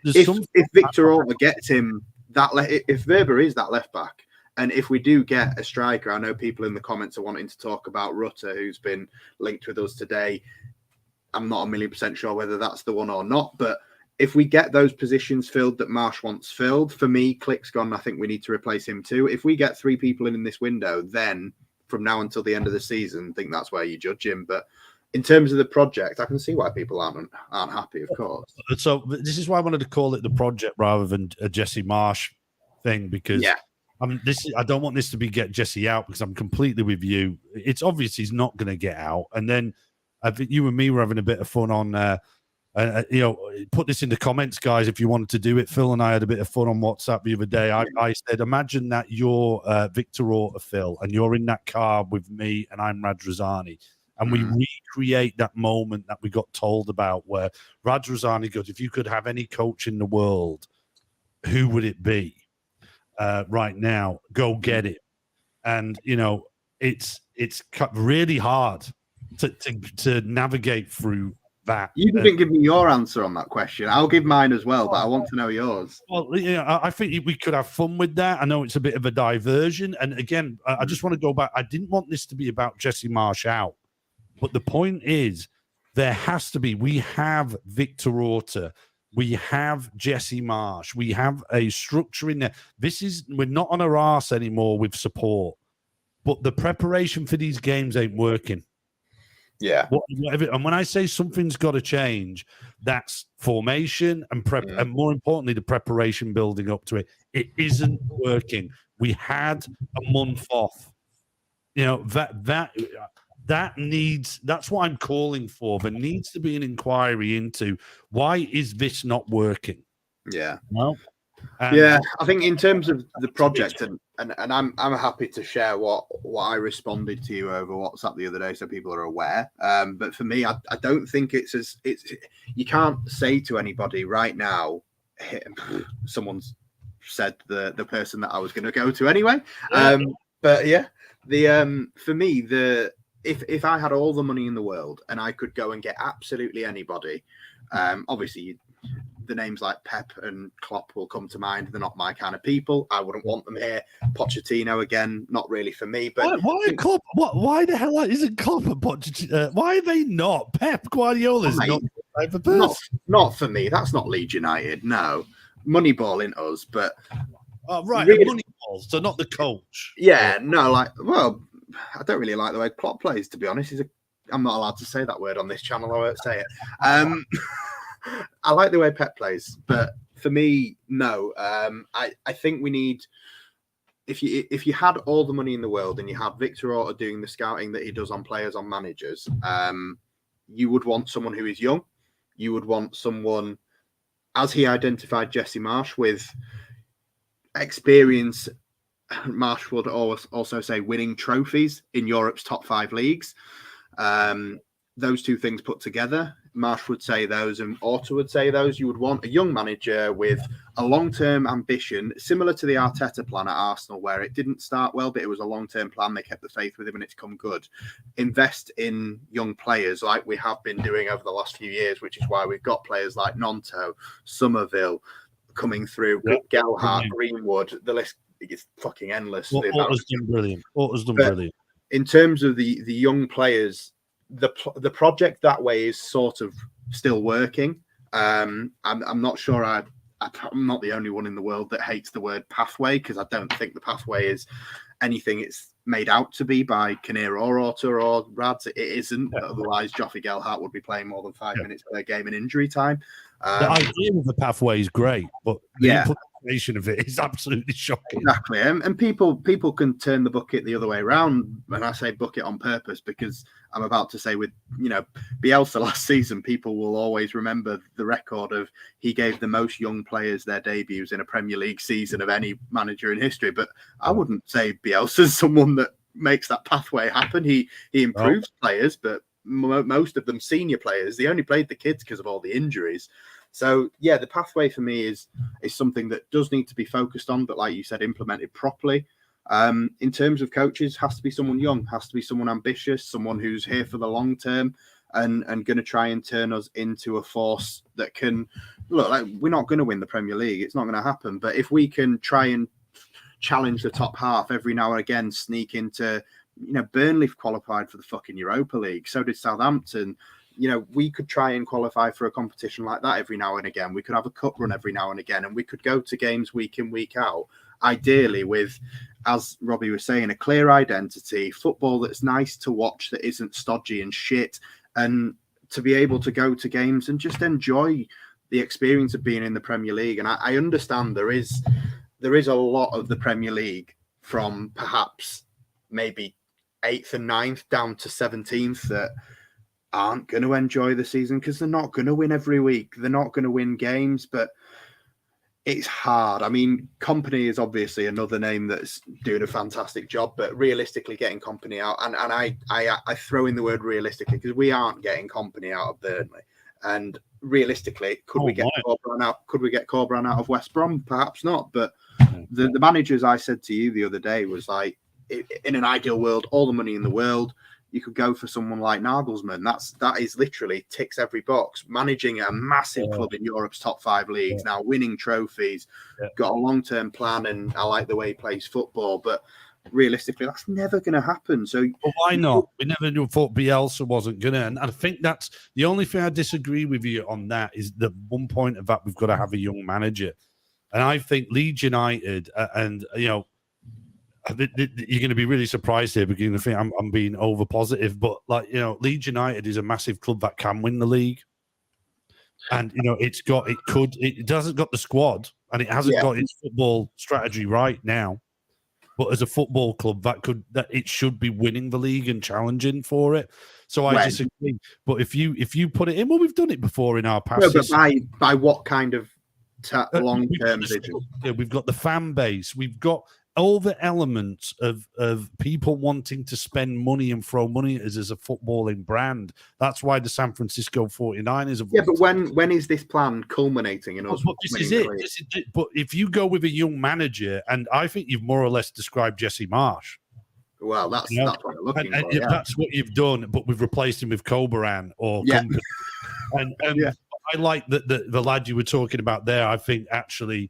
S1: If Victor Orta gets him if Weber is that left back, and if we do get a striker, I know people in the comments are wanting to talk about Rutter, who's been linked with us today. I'm not 1,000,000% sure whether that's the one or not, but if we get those positions filled that Marsch wants filled, for me, Klich's gone. I think we need to replace him too. If we get 3 people in this window, then from now until the end of the season, I think that's where you judge him. But in terms of the project, I can see why people aren't happy, of course.
S2: So this is why I wanted to call it the project rather than a Jesse Marsch thing, because I don't want this to be get Jesse out, because I'm completely with you. It's obvious he's not going to get out. And then I think you and me were having a bit of fun on put this in the comments, guys, if you wanted to do it. Phil and I had a bit of fun on WhatsApp the other day. I said, imagine that you're Victor Orta, Phil, and you're in that car with me and I'm Radrizzani. And we recreate that moment that we got told about, where Radrizzani goes, if you could have any coach in the world, who would it be right now? Go get it. And, it's really hard to navigate through that.
S1: You didn't give me your answer on that question. I'll give mine as well, but I want to know yours.
S2: Well, I think we could have fun with that. I know it's a bit of a diversion. And again, I just want to go back. I didn't want this to be about Jesse Marsch out. But the point is, there has to be. We have Victor Orta. We have Jesse Marsch. We have a structure in there. We're not on our arse anymore with support. But the preparation for these games ain't working.
S1: Yeah.
S2: And when I say something's got to change, that's formation and prep, and more importantly, the preparation building up to it. It isn't working. We had a month off. That's what I'm calling for. There needs to be an inquiry into why is this not working.
S1: Yeah.
S2: Well,
S1: I think in terms of the project, and I'm happy to share what I responded to you over WhatsApp the other day, so people are aware. But for me, I don't think it's you can't say to anybody right now. Someone's said the person that I was going to go to anyway. But yeah, for me if I had all the money in the world and I could go and get absolutely anybody, obviously the names like Pep and Klopp will come to mind. They're not my kind of people. I wouldn't want them here. Pochettino, again, not really for me. But
S2: why Klopp? Why the hell isn't Klopp and Pochettino? Why are they not? Pep Guardiola's not the type of person.
S1: Not for me. That's not Leeds United. No, Moneyball in us. But
S2: right, really, Moneyball. So not the coach.
S1: Yeah, no. I don't really like the way Klopp plays. To be honest, I'm not allowed to say that word on this channel. I won't say it. I like the way Pep plays, but for me, no. I think we need, if you had all the money in the world and you had Victor Orta doing the scouting that he does on players, on managers, you would want someone who is young. You would want someone, as he identified Jesse Marsch, with experience. Marsch would also say winning trophies in Europe's top 5 leagues. Those two things put together, Marsch would say those and Orta would say those. You would want a young manager with a long-term ambition, similar to the Arteta plan at Arsenal, where it didn't start well, but it was a long-term plan. They kept the faith with him and it's come good. Invest in young players like we have been doing over the last few years, which is why we've got players like Nonto, Somerville coming through, Gelhardt, Greenwood. The list is fucking endless.
S2: Orta's done brilliant. Orta's done brilliant.
S1: In terms of the young players, the project that way is sort of still working. I'm not sure I'm not the only one in the world that hates the word pathway, because I don't think the pathway is anything it's made out to be by Kinnear or Orta or Rads. It isn't. Otherwise, Joffrey Gelhardt would be playing more than 5 minutes per game in injury time.
S2: The idea of the pathway is great, but the
S1: Yeah.
S2: implementation of it is absolutely shocking.
S1: Exactly, and people can turn the bucket the other way around. And I say bucket on purpose because I'm about to say with Bielsa last season, people will always remember the record of he gave the most young players their debuts in a Premier League season of any manager in history. But I wouldn't say Bielsa's someone that makes that pathway happen. He improves players, but most of them senior players. They only played the kids because of all the injuries. So yeah, the pathway for me is something that does need to be focused on, but like you said, implemented properly. In terms of coaches, has to be someone young, has to be someone ambitious, someone who's here for the long term, and going to try and turn us into a force that can look like we're not going to win the Premier League. It's not going to happen. But if we can try and challenge the top half every now and again, sneak into, Burnley qualified for the fucking Europa League. So did Southampton. We could try and qualify for a competition like that every now and again. We could have a cup run every now and again, and we could go to games week in, week out, ideally with, as Robbie was saying, a clear identity, football that's nice to watch, that isn't stodgy and shit, and to be able to go to games and just enjoy the experience of being in the Premier League. And I understand there is a lot of the Premier League from perhaps maybe 8th and 9th down to 17th that aren't going to enjoy the season because they're not going to win every week. They're not going to win games, but it's hard. I mean, Company is obviously another name that's doing a fantastic job, but realistically getting Company out, and I throw in the word realistically because we aren't getting Company out of Burnley. And realistically, could we get Corberan out? Could we get Corberan out of West Brom? Perhaps not. But the managers I said to you the other day was like, in an ideal world, all the money in the world, you could go for someone like Nagelsmann. That is literally ticks every box. Managing a massive club in Europe's top 5 leagues now, winning trophies, got a long-term plan, and I like the way he plays football. But realistically, that's never going to happen. So
S2: why not? We never thought Bielsa wasn't going to. And I think that's the only thing I disagree with you on that is the one point of that we've got to have a young manager. And I think Leeds United, you're going to be really surprised here because you think I'm being over positive, but Leeds United is a massive club that can win the league, and it doesn't got the squad and it hasn't got its football strategy right now, but as a football club that it should be winning the league and challenging for it. So I disagree. But if you put it in, well, we've done it before in our past.
S1: No, but by what kind of long term vision?
S2: We've got the fan base. We've got all the elements of people wanting to spend money and throw money at us as a footballing brand. That's why the San Francisco 49ers have...
S1: Yeah, but when is this plan culminating in us?
S2: But this is it. But if you go with a young manager, and I think you've more or less described Jesse Marsh.
S1: Well, that's what I'm looking for. Yeah.
S2: That's what you've done, but we've replaced him with Corberan or Company. And I like the lad you were talking about there. I think actually...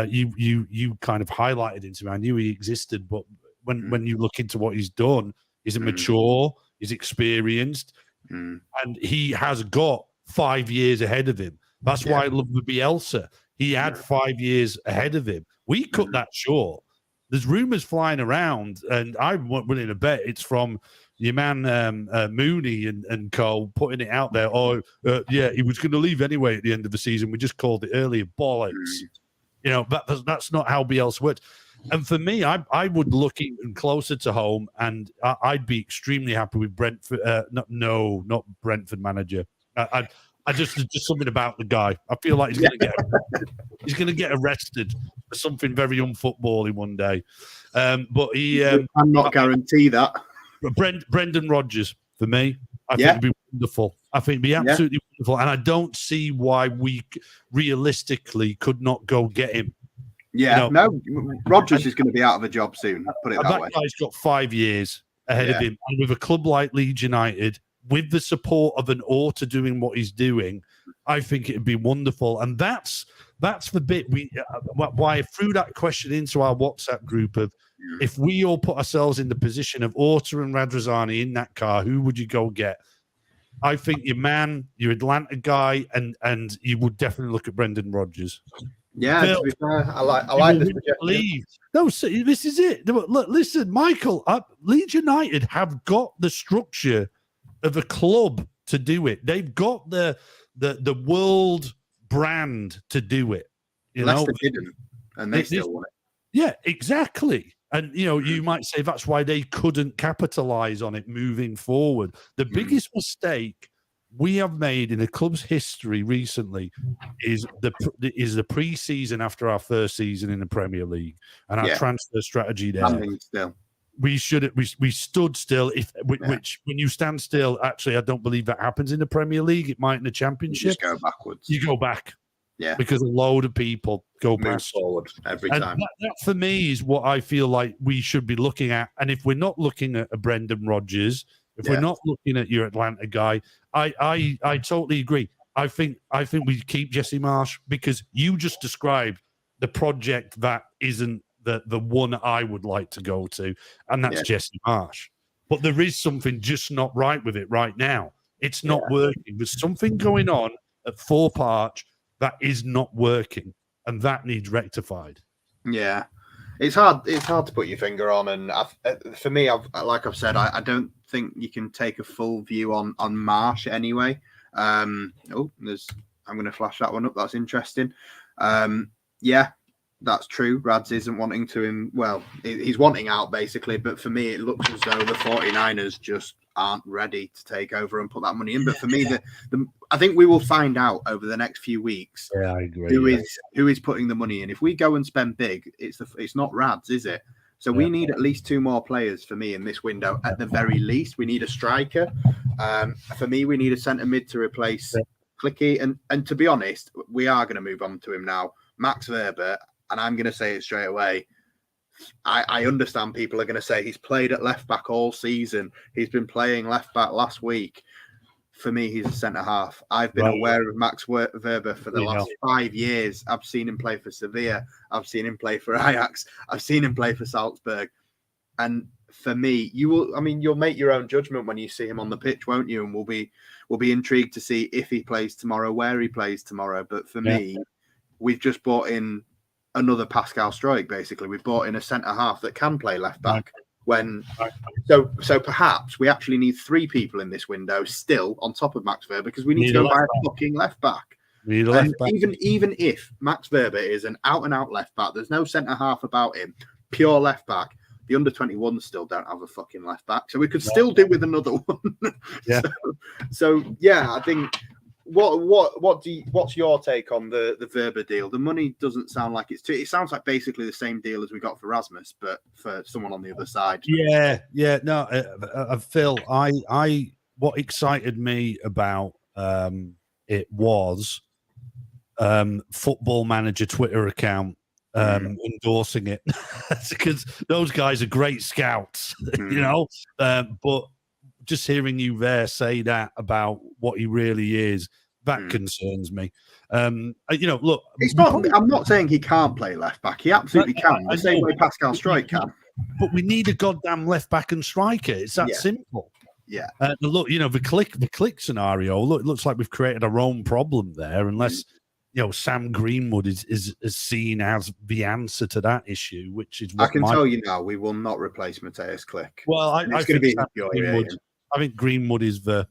S2: you kind of highlighted into me. I knew he existed, but when you look into what he's done, he's a mature, he's experienced, and he has got 5 years ahead of him. That's why I love the Bielsa. He had 5 years ahead of him. We cut that short. There's rumors flying around, and I'm willing to bet it's from your man Mooney and Cole putting it out there. He was going to leave anyway at the end of the season. We just called it earlier. Bollocks. That's not how Bielsa works. And for me, I would look even closer to home, and I'd be extremely happy with Brentford. Not Brentford manager. I just something about the guy. I feel like he's going to get arrested for something very unfootballing one day. But he,
S1: I'm not guarantee that.
S2: Brendan Rodgers for me. I think it'd be wonderful. I think it'd be absolutely wonderful. And I don't see why we realistically could not go get him.
S1: Yeah, no, Rodgers is going to be out of a job soon. Put it that way.
S2: Guy's got 5 years ahead of him. And with a club like Leeds United, with the support of an Orta doing what he's doing, I think it'd be wonderful. And that's the bit why I threw that question into our WhatsApp group of, if we all put ourselves in the position of Orta and Radrizzani in that car, who would you go get? I think your Atlanta guy, and you would definitely look at Brendan Rodgers.
S1: Yeah, to be fair, I like this suggestion.
S2: No, this is it. Look, listen, Michael, Leeds United have got the structure of a club to do it. They've got the world brand to do it.
S1: Leicester didn't, and they still won it.
S2: Yeah, exactly. And, you might say that's why they couldn't capitalize on it moving forward. The biggest mistake we have made in the club's history recently is the pre-season after our first season in the Premier League and our transfer strategy there.
S1: Still.
S2: We stood still. Which when you stand still, actually, I don't believe that happens in the Premier League. It might in the Championship.
S1: You just go backwards.
S2: You go back.
S1: Yeah,
S2: because a load of people go past
S1: forward every time.
S2: That for me is what I feel like we should be looking at. And if we're not looking at a Brendan Rodgers, if we're not looking at your Atlanta guy, I totally agree. I think we keep Jesse Marsch because you just described the project that isn't the one I would like to go to, and that's Jesse Marsch. But there is something just not right with it right now. It's not working. There's something going on at Thorpe Arch that is not working, and that needs rectified.
S1: Yeah, it's hard. It's hard to put your finger on, and for me, like I've said, I don't think you can take a full view on Marsch anyway. I'm going to flash that one up. That's interesting. Yeah, that's true. Rads isn't wanting to him. Well, he's wanting out basically, but for me, it looks as though the 49ers just aren't ready to take over and put that money in. But for me, I think we will find out over the next few weeks.
S2: Yeah, I agree.
S1: Who is putting the money in? If we go and spend big, it's not Rads, is it? So we need at least 2 more players for me in this window. At the very least, we need a striker. For me, we need a centre mid to replace Klich. And to be honest, we are going to move on to him now. Max Verber, and I'm going to say it straight away. I understand people are going to say he's played at left back all season. He's been playing left back last week. For me, he's a centre half. I've been aware of Max Verber for the last 5 years. I've seen him play for Sevilla. I've seen him play for Ajax. I've seen him play for Salzburg. And for me, you'll make your own judgment when you see him on the pitch, won't you? And we'll be intrigued to see if he plays tomorrow, where he plays tomorrow. But for me, we've just bought in another Pascal Struijk, basically. We bought in a centre half that can play left back. So perhaps we actually need 3 people in this window still on top of Max Verber because we need to go buy a fucking left back. Even if Max Verber is an out and out left back, there's no centre half about him, pure left back. The under 21s still don't have a fucking left back, so we could still do with another one.
S2: Yeah.
S1: So I think. What's your take on the Verber deal? The money doesn't sound like it sounds like basically the same deal as we got for Rasmus, but for someone on the other side.
S2: Phil, what excited me about it was Football Manager Twitter account endorsing it because those guys are great scouts, but just hearing you there say that about what he really is, that concerns me. Look,
S1: it's not. I'm not saying he can't play left back. He absolutely can. The same way Pascal Struijk can.
S2: But we need a goddamn left back and striker. It's that simple.
S1: Yeah.
S2: Look, the Klich scenario. Look, it looks like we've created our own problem there. Unless Sam Greenwood is seen as the answer to that issue, which is what
S1: I can tell you now, we will not replace Mateusz Klich.
S2: Well, I
S1: think
S2: going to be I think Greenwood is the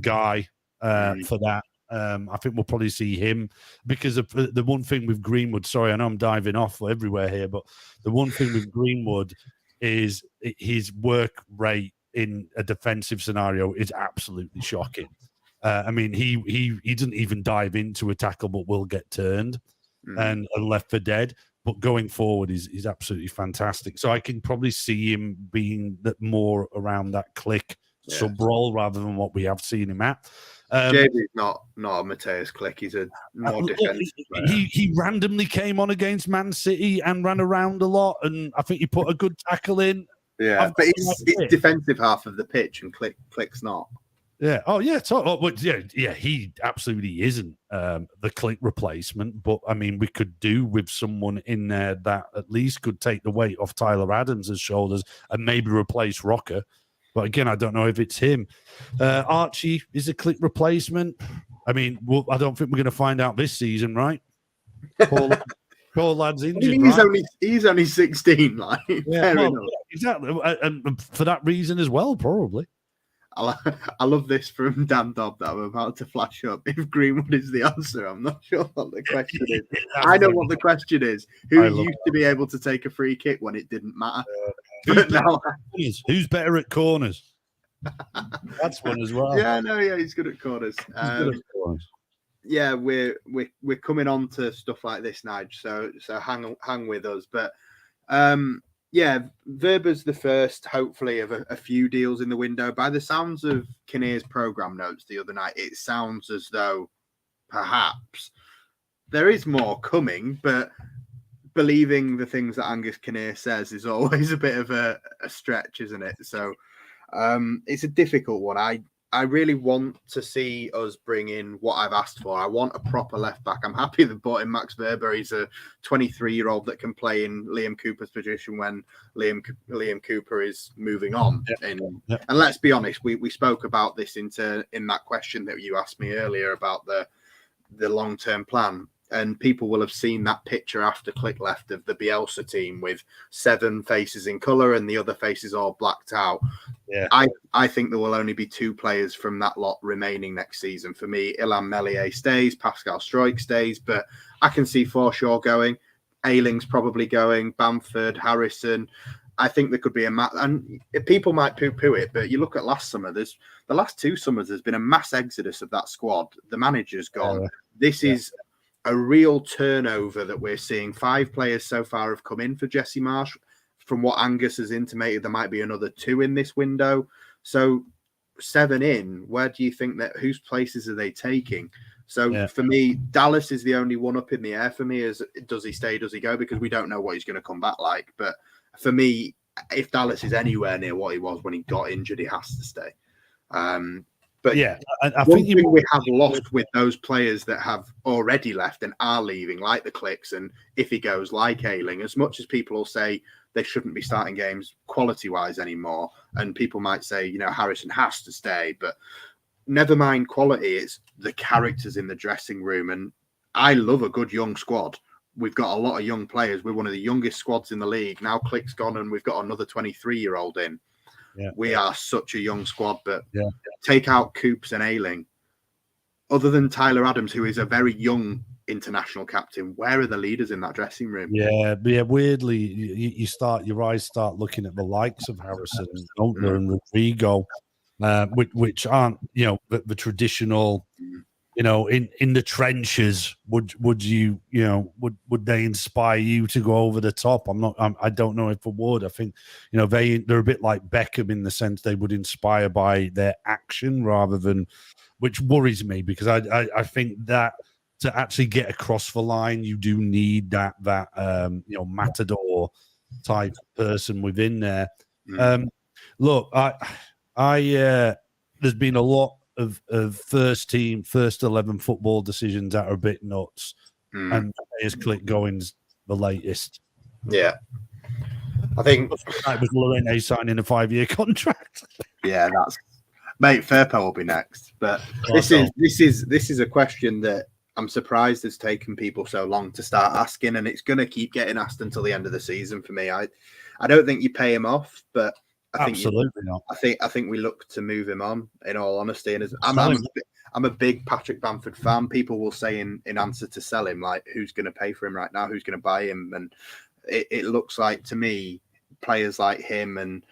S2: guy for that. I think we'll probably see him because of the one thing with Greenwood. Sorry, I know I'm diving off everywhere here, but the one thing with Greenwood is his work rate in a defensive scenario is absolutely shocking. He doesn't even dive into a tackle, but will get turned and left for dead. But going forward, he's absolutely fantastic. So I can probably see him being more around that Klich sub role rather than what we have seen him at.
S1: JB's not a Mateusz Klich. He's a more defensive player.
S2: He randomly came on against Man City and ran around a lot, and I think he put a good tackle in.
S1: Yeah, but it's defensive half of the pitch, and Klich's not.
S2: Yeah. Oh, yeah. He absolutely isn't the Klich replacement. But we could do with someone in there that at least could take the weight off Tyler Adams' shoulders and maybe replace Rocker. But again, I don't know if it's him. Archie is a Klich replacement. I don't think we're going to find out this season, right? Poor lad's injured.
S1: He's only 16.
S2: Exactly, and for that reason as well, probably.
S1: I love this from Dan Dobb that I'm about to flash up. If Greenwood is the answer, I'm not sure what the question is. I know what the question is. Who used to be able to take a free kick when it didn't matter?
S2: Who's better at corners? That's one as well.
S1: Yeah, he's good at corners. Yeah, we're coming on to stuff like this, Nige. So hang with us. But yeah, Verber's the first, hopefully, of a few deals in the window. By the sounds of Kinnear's programme notes the other night, it sounds as though perhaps there is more coming, but believing the things that Angus Kinnear says is always a bit of a stretch, isn't it? So it's a difficult one. I really want to see us bring in what I've asked for. I want a proper left back. I'm happy they brought in Max Verber. He's a 23-year-old that can play in Liam Cooper's position when Liam Cooper is moving on. And let's be honest, we spoke about this in that question that you asked me earlier about the long-term plan. And people will have seen that picture after Klich left of the Bielsa team with 7 faces in colour and the other faces all blacked out.
S2: Yeah,
S1: I think there will only be 2 players from that lot remaining next season. For me, Ilham Melier stays, Pascal Struijk stays, but I can see Forshaw going. Ayling's probably going, Bamford, Harrison. I think there could be and people might poo-poo it, but you look at last summer, the last 2 summers, there's been a mass exodus of that squad. The manager's gone. This is a real turnover that we're seeing. 5 players so far have come in for Jesse Marsh. From what Angus has intimated, there might be another 2 in this window. So 7 in, where do you think that, whose places are they taking? So for me, Dallas is the only one up in the air for me. Is does he stay, does he go? Because we don't know what he's going to come back like. But for me, if Dallas is anywhere near what he was when he got injured, he has to stay. But
S2: yeah, I
S1: think
S2: think
S1: we have lost with those players that have already left and are leaving, like the Klichs, and if he goes, like Ayling, as much as people will say they shouldn't be starting games quality-wise anymore, and people might say, Harrison has to stay, but never mind quality, it's the characters in the dressing room, and I love a good young squad. We've got a lot of young players. We're one of the youngest squads in the league. Now Klich's gone and we've got another 23-year-old in. We are such a young squad, but take out Coops and Ayling. Other than Tyler Adams, who is a very young international captain, where are the leaders in that dressing room?
S2: Yeah. Weirdly, your eyes start looking at the likes of Harrison, and Rodrigo, which aren't the traditional. In the trenches, would you would they inspire you to go over the top? I don't know if I would. I think they're a bit like Beckham in the sense they would inspire by their action rather than, which worries me because I think that to actually get across the line, you do need that matador type person within there. Look, I there's been a lot of first 11 football decisions that are a bit nuts, and his Klich going's the latest.
S1: Yeah, I think
S2: that was Lorente signing a 5-year contract.
S1: Yeah, that's mate. Firpo will be next, but this is a question that I'm surprised it's taken people so long to start asking, and it's going to keep getting asked until the end of the season for me. I don't think you pay him off, but
S2: Absolutely not.
S1: I think we look to move him on. In all honesty, and I'm a big Patrick Bamford fan. People will say in answer to sell him, like, who's going to pay for him right now? Who's going to buy him? And it looks like to me players like him, and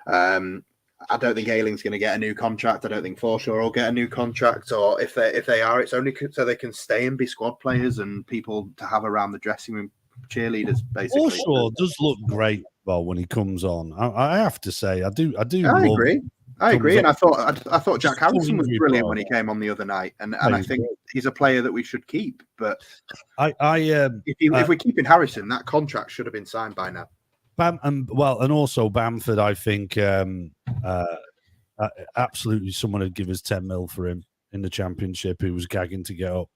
S1: I don't think Ayling's going to get a new contract. I don't think Forshaw will get a new contract. Or if they are, it's only so they can stay and be squad players and people to have around the dressing room, cheerleaders basically.
S2: Forshaw does look great. Well, when he comes on, I have to say, I do.
S1: I agree, and I thought Jack Harrison was brilliant when he came on the other night, and I think he's a player that we should keep. But if we're keeping Harrison, that contract should have been signed by now.
S2: And also Bamford, I think absolutely someone would give us 10 mil for him in the Championship who was gagging to get up.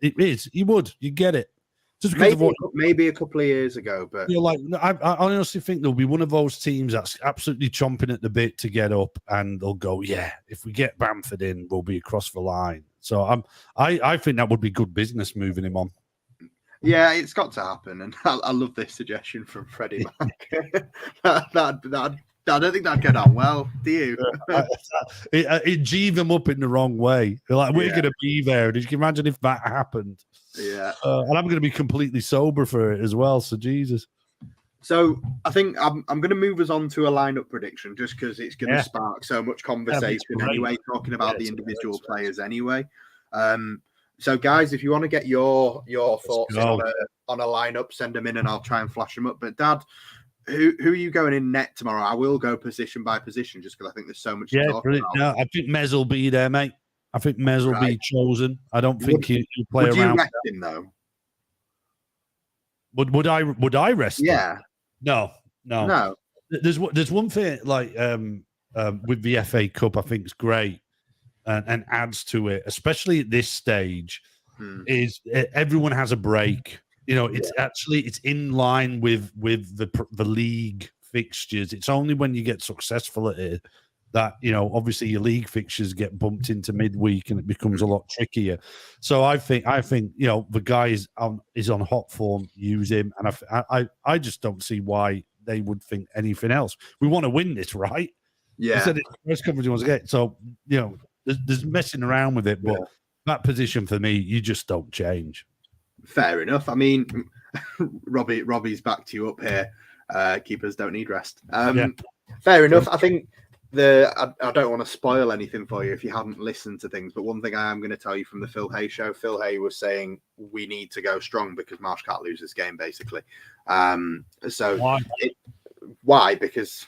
S2: You get it. Just
S1: maybe a couple of years ago, but
S2: I honestly think there'll be one of those teams that's absolutely chomping at the bit to get up, and they'll go, "Yeah, if we get Bamford in, we'll be across the line." So I think that would be good business moving him on.
S1: Yeah, it's got to happen, and I love this suggestion from Freddie Mac. I don't think that'd get on well. Do you?
S2: It jeeve them up in the wrong way. They're like, we're going to be there. Did you imagine if that happened?
S1: Yeah.
S2: And I'm going to be completely sober for it as well. So Jesus.
S1: So I think I'm going to move us on to a lineup prediction just because it's going to spark so much conversation anyway, talking about the individual players anyway. So guys, if you want to get your thoughts on a lineup, send them in and I'll try and flash them up. But Dad, who are you going in net tomorrow? I will go position by position just because I think there's so much to talk about.
S2: No, I think Mez will be there, mate. I think Mez will be chosen. I don't think he'll play around. Would you
S1: rest him though?
S2: Would I rest him?
S1: Yeah.
S2: No. There's one thing like with the FA Cup, I think it's great and adds to it, especially at this stage. Is everyone has a break. You know, it's it's in line with the league fixtures. It's only when you get successful at it that, you know, obviously your league fixtures get bumped into midweek and it becomes a lot trickier. So I think you know, the guy is on hot form. Use him, and I just don't see why they would think anything else. We want to win this, right?
S1: Yeah.
S2: I said it's the first coverage you want to get. So, you know, there's messing around with it, but that position for me, you just don't change. Fair
S1: enough. I mean, Robbie's backed you up here. Keepers don't need rest. Fair enough. I think I don't want to spoil anything for you if you haven't listened to things, but one thing I am going to tell you from the Phil Hay show, Phil Hay was saying we need to go strong because Marsh can't lose this game, basically. Why? Because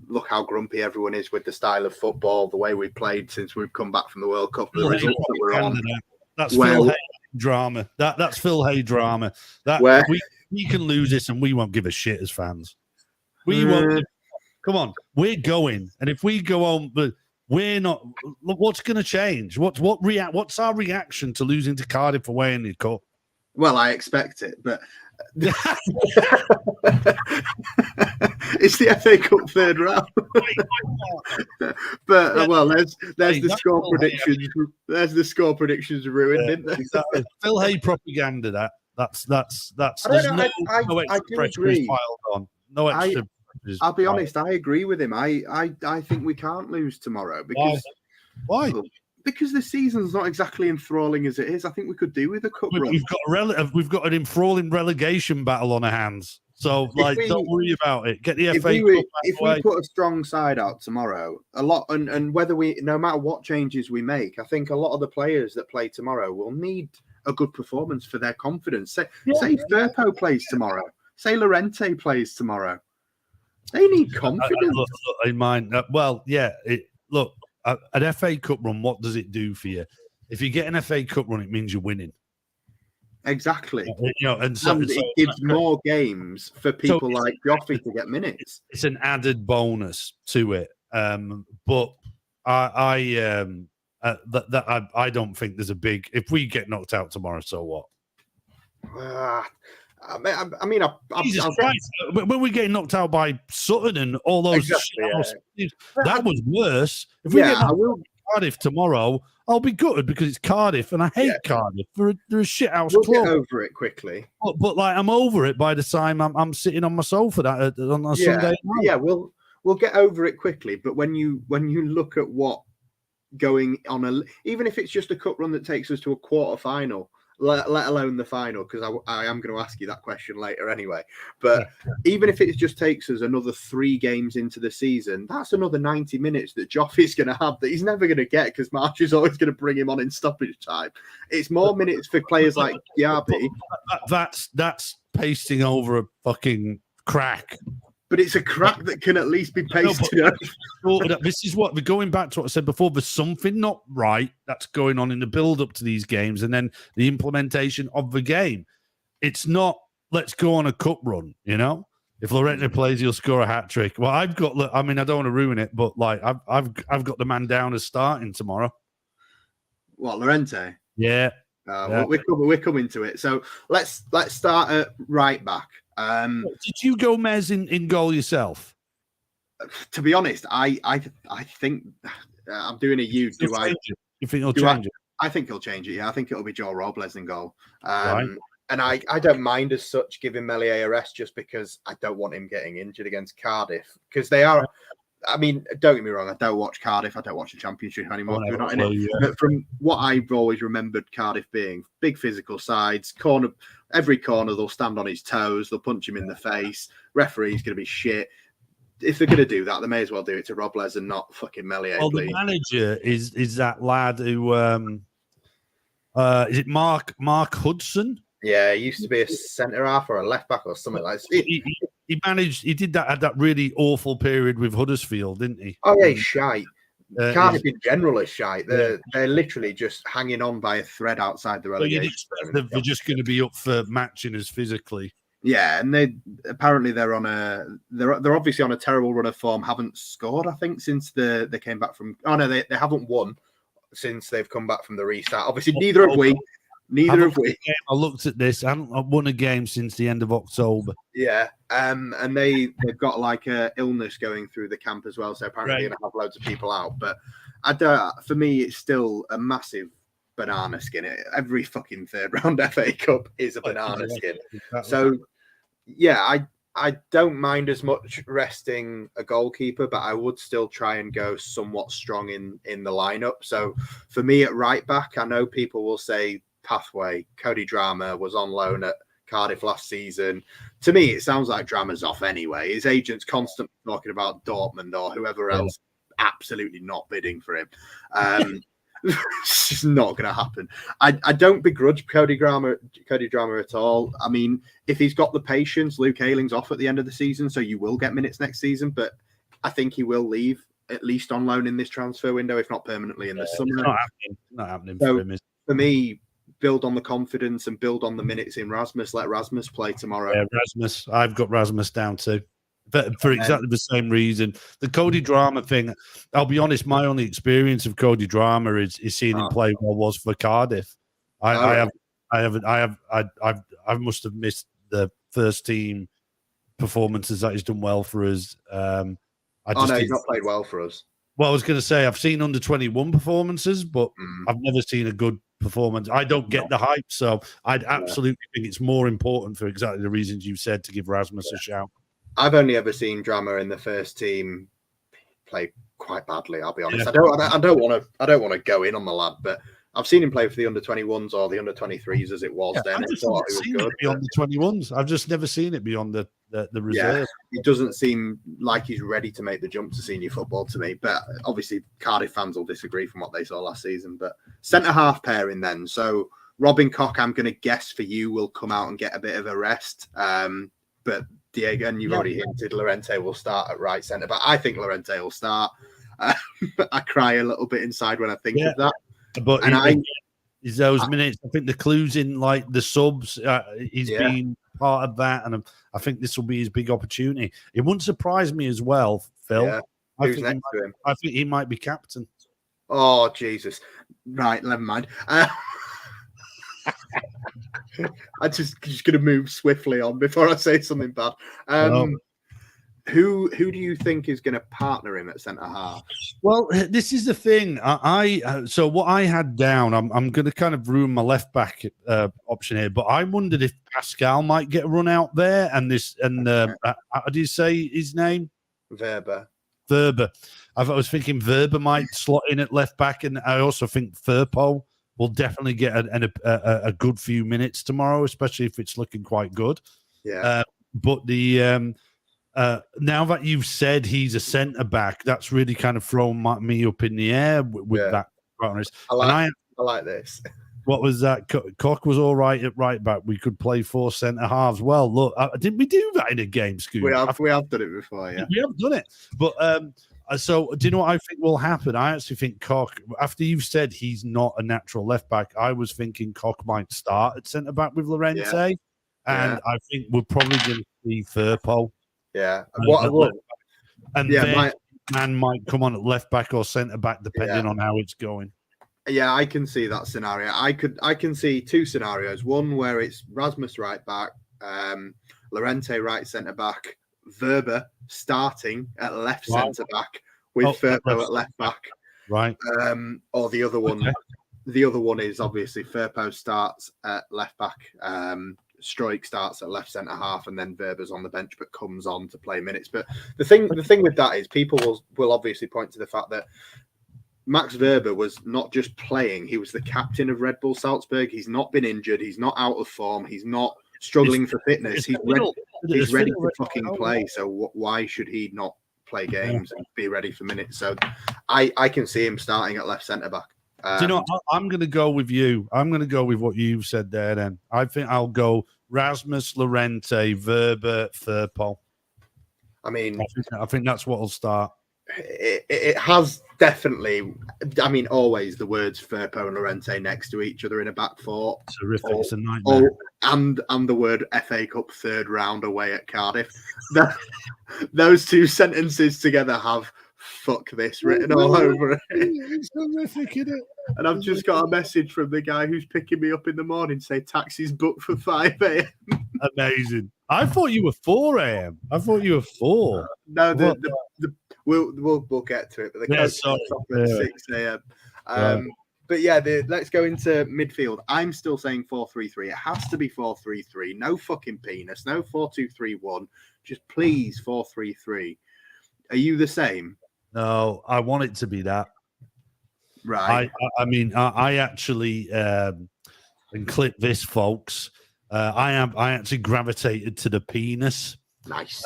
S1: look how grumpy everyone is with the style of football, the way we played since we've come back from the World Cup, the results that we're on.
S2: That's Phil Hay drama. That's Phil Hay drama. We can lose this and we won't give a shit as fans. We won't. Come on, we're going, and if we go on, but we're not. What's going to change? What's our reaction to losing to Cardiff away in the cup?
S1: Well, I expect it, but it's the FA Cup third round. But well, there's the score predictions. There's the score predictions ruined, isn't there?
S2: Exactly. Phil Hay propaganda. That's.
S1: There's no extra pressure
S2: piled on. No extra.
S1: I'll be honest, I agree with him. I think we can't lose tomorrow because
S2: why?
S1: Because the season's not exactly enthralling as it is. I think we could do with a cup run.
S2: We've got an enthralling relegation battle on our hands. So don't worry about it. Get the FA Cup.
S1: If we put a strong side out tomorrow, a lot, and whether no matter what changes we make, I think a lot of the players that play tomorrow will need a good performance for their confidence. Say Firpo plays tomorrow. Say Llorente plays tomorrow. They need confidence.
S2: Look, in mind, look, an FA Cup run, what does it do for you? If you get an FA Cup run, it means you're winning.
S1: Exactly.
S2: You know, and
S1: it gives more games for people like Joffrey to get minutes.
S2: It's an added bonus to it. But I don't think there's a big. If we get knocked out tomorrow, so what?
S1: I mean,
S2: Jesus Christ! When we get knocked out by Sutton and all those, that was worse. If we get knocked out by Cardiff tomorrow, I'll be gutted because it's Cardiff and I hate Cardiff. They're a shit house club.
S1: We'll get over it quickly.
S2: But like, I'm over it by the time I'm sitting on my sofa on a Sunday night.
S1: Yeah, we'll get over it quickly. But when you look at what going on, even if it's just a cup run that takes us to a quarter final. Let alone the final, because I am going to ask you that question later anyway. But even if it just takes us another 3 games into the season, that's another 90 minutes that Joffrey's going to have that he's never going to get because March is always going to bring him on in stoppage time. It's more minutes for players like Diaby.
S2: That's pasting over a fucking crack.
S1: But it's a crack that can at least be pasted over.
S2: This is what we're going back to what I said before. There's something not right that's going on in the build-up to these games and then the implementation of the game. It's not, let's go on a cup run, you know? If Llorente plays, he'll score a hat-trick. Well, I don't want to ruin it, but like I've got the man down as starting tomorrow.
S1: What, Llorente?
S2: Yeah.
S1: Well, we're coming to it. So let's start at right back.
S2: Did you go Mez in goal yourself?
S1: To be honest, I think I'm doing a you.
S2: You think he'll change it?
S1: I think he'll change it. Yeah, I think it'll be Joe Robles in goal.
S2: Right.
S1: And I don't mind as such giving Meslier a rest just because I don't want him getting injured against Cardiff because they are. I mean, don't get me wrong. I don't watch Cardiff. I don't watch the Championship anymore. We're not in it. But from what I've always remembered Cardiff being, big physical sides, every corner they'll stand on his toes. They'll punch him in the face. Referee's going to be shit. If they're going to do that, they may as well do it to Robles and not fucking Meslier.
S2: Well,
S1: please.
S2: The manager is that lad who is it Mark Hudson?
S1: Yeah, he used to be a centre half or a left back or something like that.
S2: He did that at that really awful period with Huddersfield, didn't he?
S1: Oh yeah, he's shite. Cardiff in general is shite. They're literally just hanging on by a thread outside the relegation.
S2: You'd expect that they're just going to be up for matching us physically.
S1: Yeah, and they're obviously on a terrible run of form. Haven't scored, I think, since they came back from. Oh no, they haven't won since they've come back from the restart. Obviously, neither have we. I
S2: looked at this. I haven't won a game since the end of October.
S1: Yeah, and they've got like a illness going through the camp as well. So apparently, they're going to have loads of people out. But for me, it's still a massive banana skin. Every fucking third round FA Cup is a banana skin. Exactly. So yeah, I don't mind as much resting a goalkeeper, but I would still try and go somewhat strong in the lineup. So for me at right back, I know people will say pathway. Cody Drameh was on loan at Cardiff last season. To me, it sounds like Drameh's off anyway. His agent's constantly talking about Dortmund or whoever else, absolutely not bidding for him. It's just not going to happen. I don't begrudge Cody Drameh at all. I mean, if he's got the patience, Luke Ayling's off at the end of the season, so you will get minutes next season, but I think he will leave at least on loan in this transfer window, if not permanently in the summer.
S2: Not happening
S1: so
S2: for him.
S1: For me, build on the confidence and build on the minutes in Rasmus. Let Rasmus play tomorrow.
S2: Yeah, Rasmus. I've got Rasmus down too. But for exactly the same reason. The Cody Drameh thing, I'll be honest, my only experience of Cody Drameh is seeing him play what was for Cardiff. I must have missed the first team performances that he's done well for us.
S1: He's not played well for us.
S2: Well, I was going to say, I've seen under 21 performances, but I've never seen a good performance. I don't get the hype, so I'd absolutely think it's more important for exactly the reasons you said to give Rasmus a shout.
S1: I've only ever seen Drameh in the first team play quite badly. I'll be honest. Yeah. I don't want to go in on the lad, but I've seen him play for the under-21s or the under-23s as it was then.
S2: I've just never seen it beyond the 21s. I've just never seen it beyond the reserve.
S1: Yeah, it doesn't seem like he's ready to make the jump to senior football to me. But obviously, Cardiff fans will disagree from what they saw last season. But centre-half pairing then. So Robin Koch, I'm going to guess for you, will come out and get a bit of a rest. But Diego, and you've already hinted, Llorente will start at right centre. But I think Llorente will start. I cry a little bit inside when I think of that.
S2: But is those minutes, I think the clues in like the subs, he's been part of that, and I think this will be his big opportunity. It wouldn't surprise me as well, Phil. Yeah.
S1: Who's next to him?
S2: I think he might be captain.
S1: Oh, Jesus. Right, never mind. I'm just going to move swiftly on before I say something bad. Who do you think is going to partner him at centre half?
S2: Well, this is the thing. So what I had down, I'm going to kind of ruin my left back option here, but I wondered if Pascal might get a run out there, and how do you say his name?
S1: Verber.
S2: I was thinking Verber might slot in at left back, and I also think Firpo will definitely get a good few minutes tomorrow, especially if it's looking quite good.
S1: Yeah.
S2: But the now that you've said he's a centre back, that's really kind of thrown me up in the air with that.
S1: I like this.
S2: What was that? Koch was all right at right back. We could play 4 centre halves. Well, look, didn't we do that in a game, Scoot?
S1: We have done it before, yeah.
S2: We have done it. But so do you know what I think will happen? I actually think Koch, after you've said he's not a natural left back, I was thinking Koch might start at centre back with Llorente, and I think we're probably going to see Firpo.
S1: Yeah.
S2: Man might come on at left back or centre back depending on how it's going.
S1: Yeah, I can see that scenario. I can see 2 scenarios. One where it's Rasmus right back, Llorente right centre back, Verber starting at left centre back with Firpo at left back.
S2: Right.
S1: Or the other one, the other one is obviously Firpo starts at left back, Struijk starts at left centre half, and then Wöber's on the bench but comes on to play minutes. But the thing with that is people will obviously point to the fact that Max Wöber was not just playing; he was the captain of Red Bull Salzburg. He's not been injured. He's not out of form. He's not struggling for fitness. He's ready to fucking play. So why should he not play games and be ready for minutes? So I can see him starting at left centre back.
S2: Do you know, I'm going to go with you. I'm going to go with what you've said there then. I think I'll go Rasmus, Llorente, Wöber, Firpo.
S1: I mean,
S2: I think that's what will start.
S1: It has definitely, I mean, always the words Firpo and Llorente next to each other in a back four.
S2: It's horrific. It's a nightmare.
S1: And the word FA Cup third round away at Cardiff. Those two sentences together have fuck this written all over it.
S2: It's horrific, isn't it?
S1: And I've just got a message from the guy who's picking me up in the morning say taxi's booked for 5 a.m.
S2: Amazing. I thought you were 4 a.m. I thought you were 4.
S1: No, we'll get to it. But the coach at 6 a.m. But yeah, let's go into midfield. I'm still saying 4-3-3. It has to be 4-3-3. No fucking penis. No 4-2-3-1. Just please 4-3-3. Are you the same?
S2: No, I want it to be that.
S1: Right.
S2: I mean, I actually and clip this, folks. I actually gravitated to the penis.
S1: Nice.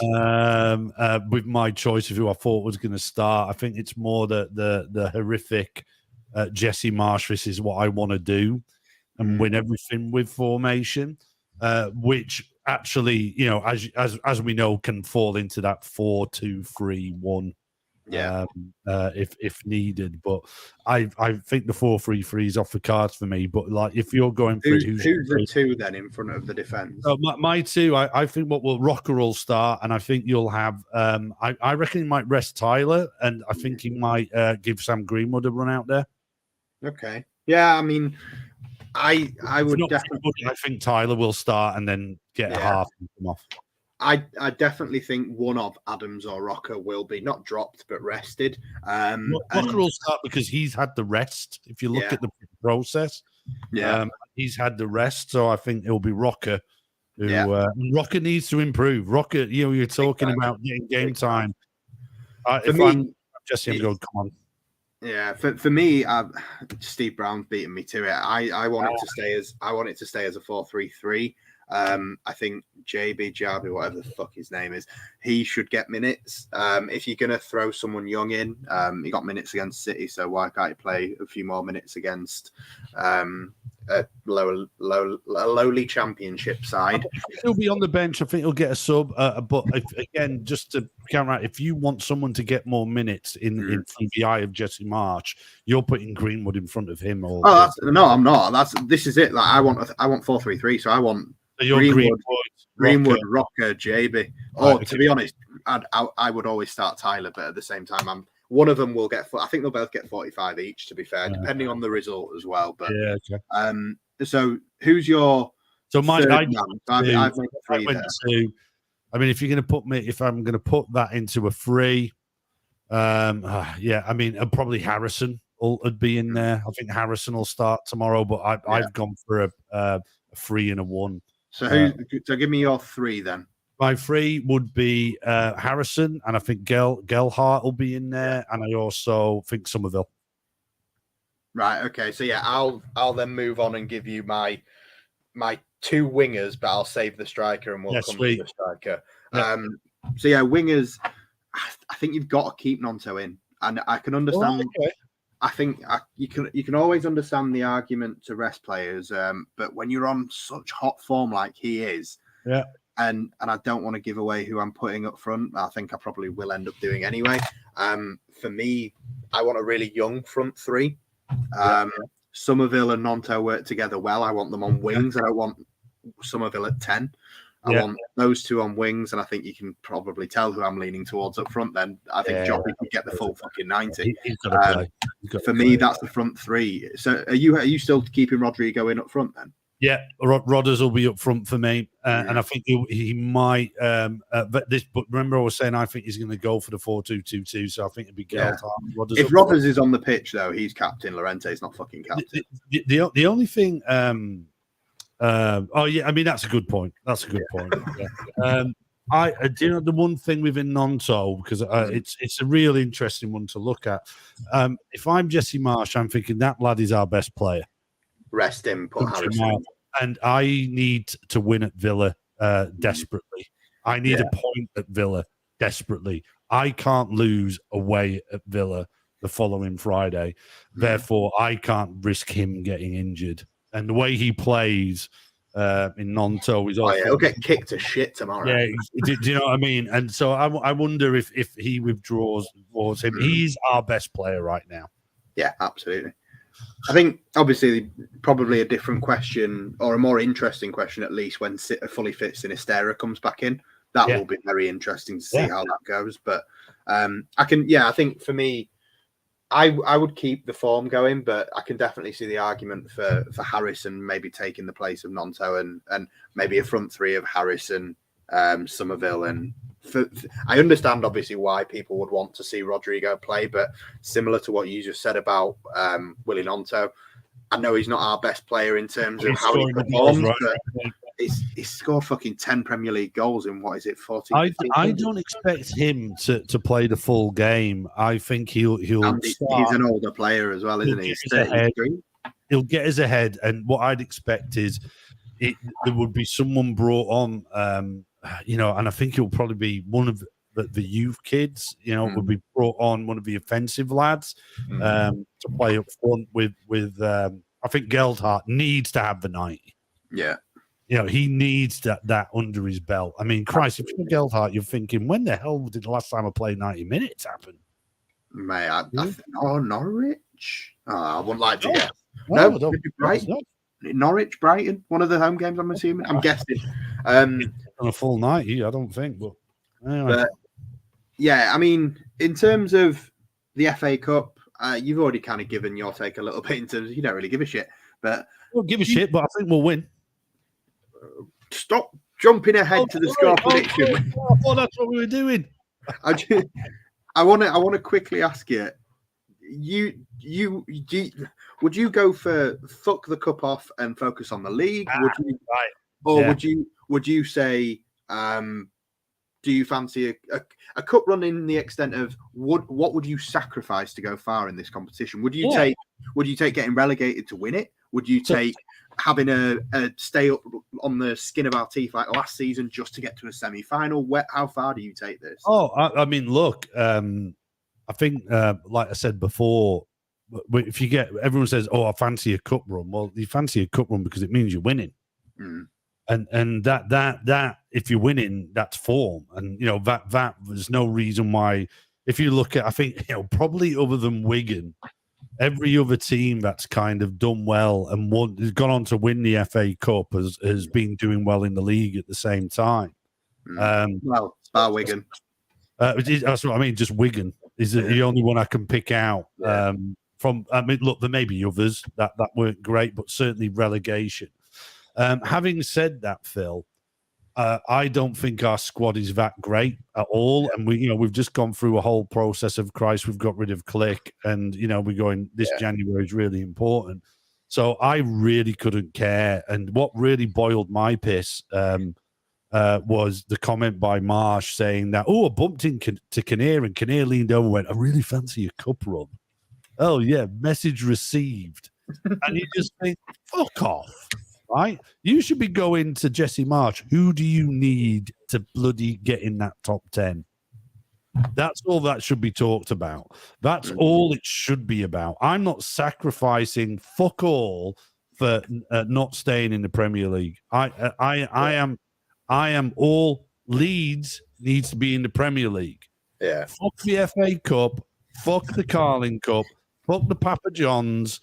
S2: With my choice of who I thought was going to start. I think it's more the horrific Jesse Marsh. This is what I want to do and win everything with formation, which actually, you know, as we know, can fall into that 4-2-3-1.
S1: Yeah.
S2: If needed, but I think the 4-3-3 is off the cards for me. But like, if you're going for
S1: who's the two then in front of the defense?
S2: My two, I think Rocker will start, and I think you'll have. I reckon he might rest Tyler, and I think he might give Sam Greenwood a run out there.
S1: Okay. Yeah, I mean, I would definitely.
S2: I think Tyler will start and then get a half and come off.
S1: I definitely think one of Adams or Rocker will be not dropped but rested.
S2: Rocker will start because he's had the rest. If you look at the process, he's had the rest. So I think it'll be Rocker. Rocker needs to improve. Rocker, you know, you're talking about getting game time. I'm Jesse, I'm going, come on.
S1: Yeah, for me, Steve Brown's beating me to it. I want it to stay as a 4-3-3. I think JB Jarby, whatever the fuck his name is, he should get minutes. If you're gonna throw someone young in, he got minutes against City, so why can't he play a few more minutes against a lowly championship side?
S2: He'll be on the bench. I think he'll get a sub. But again, just to count out, if you want someone to get more minutes in the eye of Jesse March, you're putting Greenwood in front of him. No,
S1: I'm not. This is it. Like I want 4-3-3, so I want. Greenwood, Rocker, JB. To be honest, I would always start Tyler, but at the same time, one of them will get. I think they'll both get 45 each. To be fair, depending on the result as well. But so who's your?
S2: So my
S1: I've made 3 there.
S2: I mean, if you're going to put me, if I'm going to put that into a 3, I mean, probably Harrison would be in there. I think Harrison will start tomorrow, but I've gone for a 3 and a 1.
S1: So give me your 3 then.
S2: My 3 would be Harrison, and I think Gelhardt will be in there, and I also think Somerville. Right. Okay. So
S1: I'll then move on and give you my 2 wingers, but I'll save the striker and we'll come to the striker. Yeah. Wingers. I think you've got to keep Nonto in, and I can understand. I think you can always understand the argument to rest players, but when you're on such hot form like he is, and I don't want to give away who I'm putting up front. I think I probably will end up doing anyway. For me, I want a really young front 3. Somerville and Nonto work together well. I want them on wings. I don't want Somerville at 10. I want those 2 on wings, and I think you can probably tell who I'm leaning towards up front. Then I think Joppy could get the full fucking 90. For me, that's the front 3. So are you still keeping Rodrigo in up front then?
S2: Yeah, Rodders will be up front for me, and I think he might. But remember, I was saying I think he's going to go for the 4-2-2-2. So I think it'd be Gelhardt.
S1: If Rodders is on the pitch, though, he's captain. Llorente's not fucking captain.
S2: The only thing. Oh yeah, I mean that's a good point. That's a good point. Yeah. Do you know the one thing within Nonto, because it's a really interesting one to look at. If I'm Jesse Marsh, I'm thinking that lad is our best player.
S1: Rest him, put Harrison.
S2: And I need to win at Villa desperately. I need a point at Villa desperately. I can't lose away at Villa the following Friday. Therefore, I can't risk him getting injured. And the way he plays in Nonto is also...
S1: he'll get kicked to shit tomorrow.
S2: Yeah, do you know what I mean? And so I wonder if he withdraws towards him. He's our best player right now.
S1: Yeah, absolutely. I think, obviously, probably a different question, or a more interesting question at least, when fully fit Sinistera comes back in. That will be very interesting to see how that goes. But I think for me, I would keep the form going, but I can definitely see the argument for Harrison maybe taking the place of Nonto and maybe a front three of Harrison, Somerville, and I understand obviously why people would want to see Rodrigo play, but similar to what you just said about Willie Nonto, I know he's not our best player in terms of how he performs, but he's scored fucking 10 Premier League goals in, what is it, 14?
S2: I don't expect him to play the full game. I think he'll start.
S1: He's an older player as well, isn't he? He's 33.
S2: He'll get us ahead, and what I'd expect is there would be someone brought on, and I think it'll probably be one of the youth kids, would be brought on, one of the offensive lads to play up front with I think Gelhardt needs to have the 90.
S1: Yeah.
S2: He needs that under his belt. I mean, Christ, if you're Gelhardt, you're thinking, when the hell did the last time I played 90 minutes happen?
S1: Mate, Norwich? I wouldn't like to guess.
S2: No,
S1: Brighton. Norwich, Brighton, one of the home games, I'm assuming. I'm guessing.
S2: On a full 90, I don't think, but anyway.
S1: But yeah, I mean, in terms of the FA Cup, you've already kind of given your take a little bit in terms of you don't really give a shit. But
S2: we'll give a shit, but I think we'll win.
S1: Stop jumping ahead to the score prediction.
S2: I thought that's what we were doing.
S1: I want to quickly ask you. Would you go for fuck the cup off and focus on the league? Would you say do you fancy a cup run in the extent of what would you sacrifice to go far in this competition? Would you take getting relegated to win it? Would you take having a stay up on the skin of our teeth like last season just to get to a semi-final? How far do you take this?
S2: I mean, look, I think, like I said before, if you get, everyone says, I fancy a cup run. Well, you fancy a cup run because it means you're winning. And that if you're winning, that's form. And, that there's no reason why, if you look at, I think, probably other than Wigan, every other team that's kind of done well and has gone on to win the FA Cup has been doing well in the league at the same time.
S1: Well, bar Wigan.
S2: That's what I mean. Just Wigan is the only one I can pick out. Look, there may be others that weren't great, but certainly relegation. Having said that, Phil, I don't think our squad is that great at all, and we've just gone through a whole process of Christ. We've got rid of Klich, and we're going. This January is really important, so I really couldn't care. And what really boiled my piss was the comment by Marsh saying that I bumped into Kinnear, and Kinnear leaned over and went, "I really fancy a cup run." Oh yeah, message received, and you just think, "Fuck off." Right, you should be going to Jesse March. Who do you need to bloody get in that top 10? That's all that should be talked about. That's all it should be about. I'm not sacrificing fuck all for not staying in the Premier League. I am all. Leeds needs to be in the Premier League.
S1: Yeah.
S2: Fuck the FA Cup. Fuck the Carling Cup. Fuck the Papa Johns.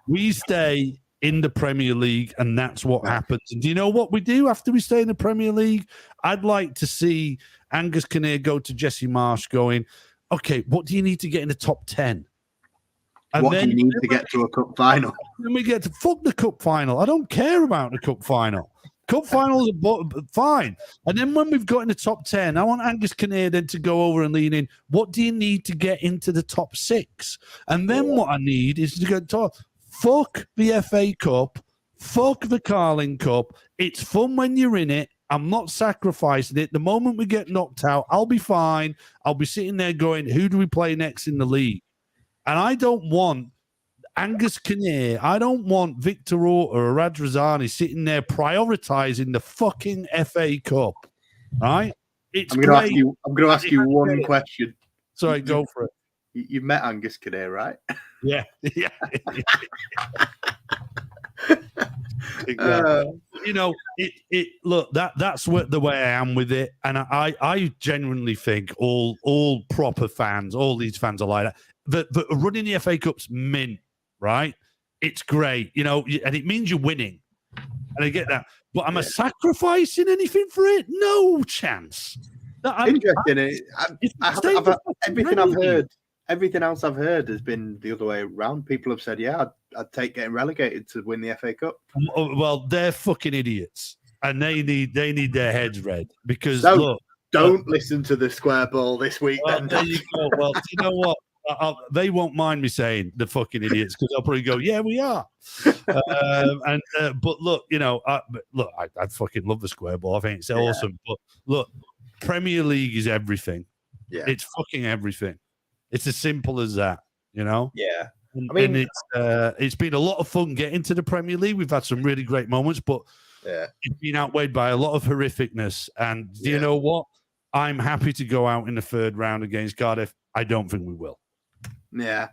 S2: We stay in the Premier League, and that's what happens. And do you know what we do after we stay in the Premier League? I'd like to see Angus Kinnear go to Jesse Marsh going, okay, what do you need to get in the top 10? And
S1: what do you need to get to a cup final?
S2: Then we get to fuck the cup final. I don't care about the cup final. Cup finals are fine. And then when we've got in the top 10, I want Angus Kinnear then to go over and lean in. What do you need to get into the top 6? And then what I need is to go to fuck the FA Cup, fuck the Carling Cup. It's fun when you're in it. I'm not sacrificing it. The moment we get knocked out, I'll be fine. I'll be sitting there going, who do we play next in the league? And I don't want Angus Kinnear, I don't want Victor Orta or Radrazani sitting there prioritizing the fucking FA Cup. Right? It's
S1: I'm going to ask you one question.
S2: Sorry, go for it.
S1: You met Angus Kinnear, right?
S2: Yeah. Exactly. Look, that's the way I am with it, and I genuinely think all proper fans, all these fans are like that. The running the FA Cup's mint, right? It's great, and it means you're winning, and I get that. But am I sacrificing anything for it? No chance.
S1: Interesting. Everything else I've heard has been the other way around. People have said, "Yeah, I'd take getting relegated to win the FA Cup."
S2: Well, they're fucking idiots, and they need their heads read because
S1: don't listen to the square ball this week.
S2: Well, there you go. Well, you know what? They won't mind me saying the fucking idiots because they'll probably go, "Yeah, we are." But look, I fucking love the square ball. I think it's awesome. But look, Premier League is everything. Yeah, it's fucking everything. It's as simple as that, Yeah. And it's been a lot of fun getting to the Premier League. We've had some really great moments, but it's been outweighed by a lot of horrificness. And do you know what? I'm happy to go out in the third round against Cardiff. I don't think we will.
S1: Yeah.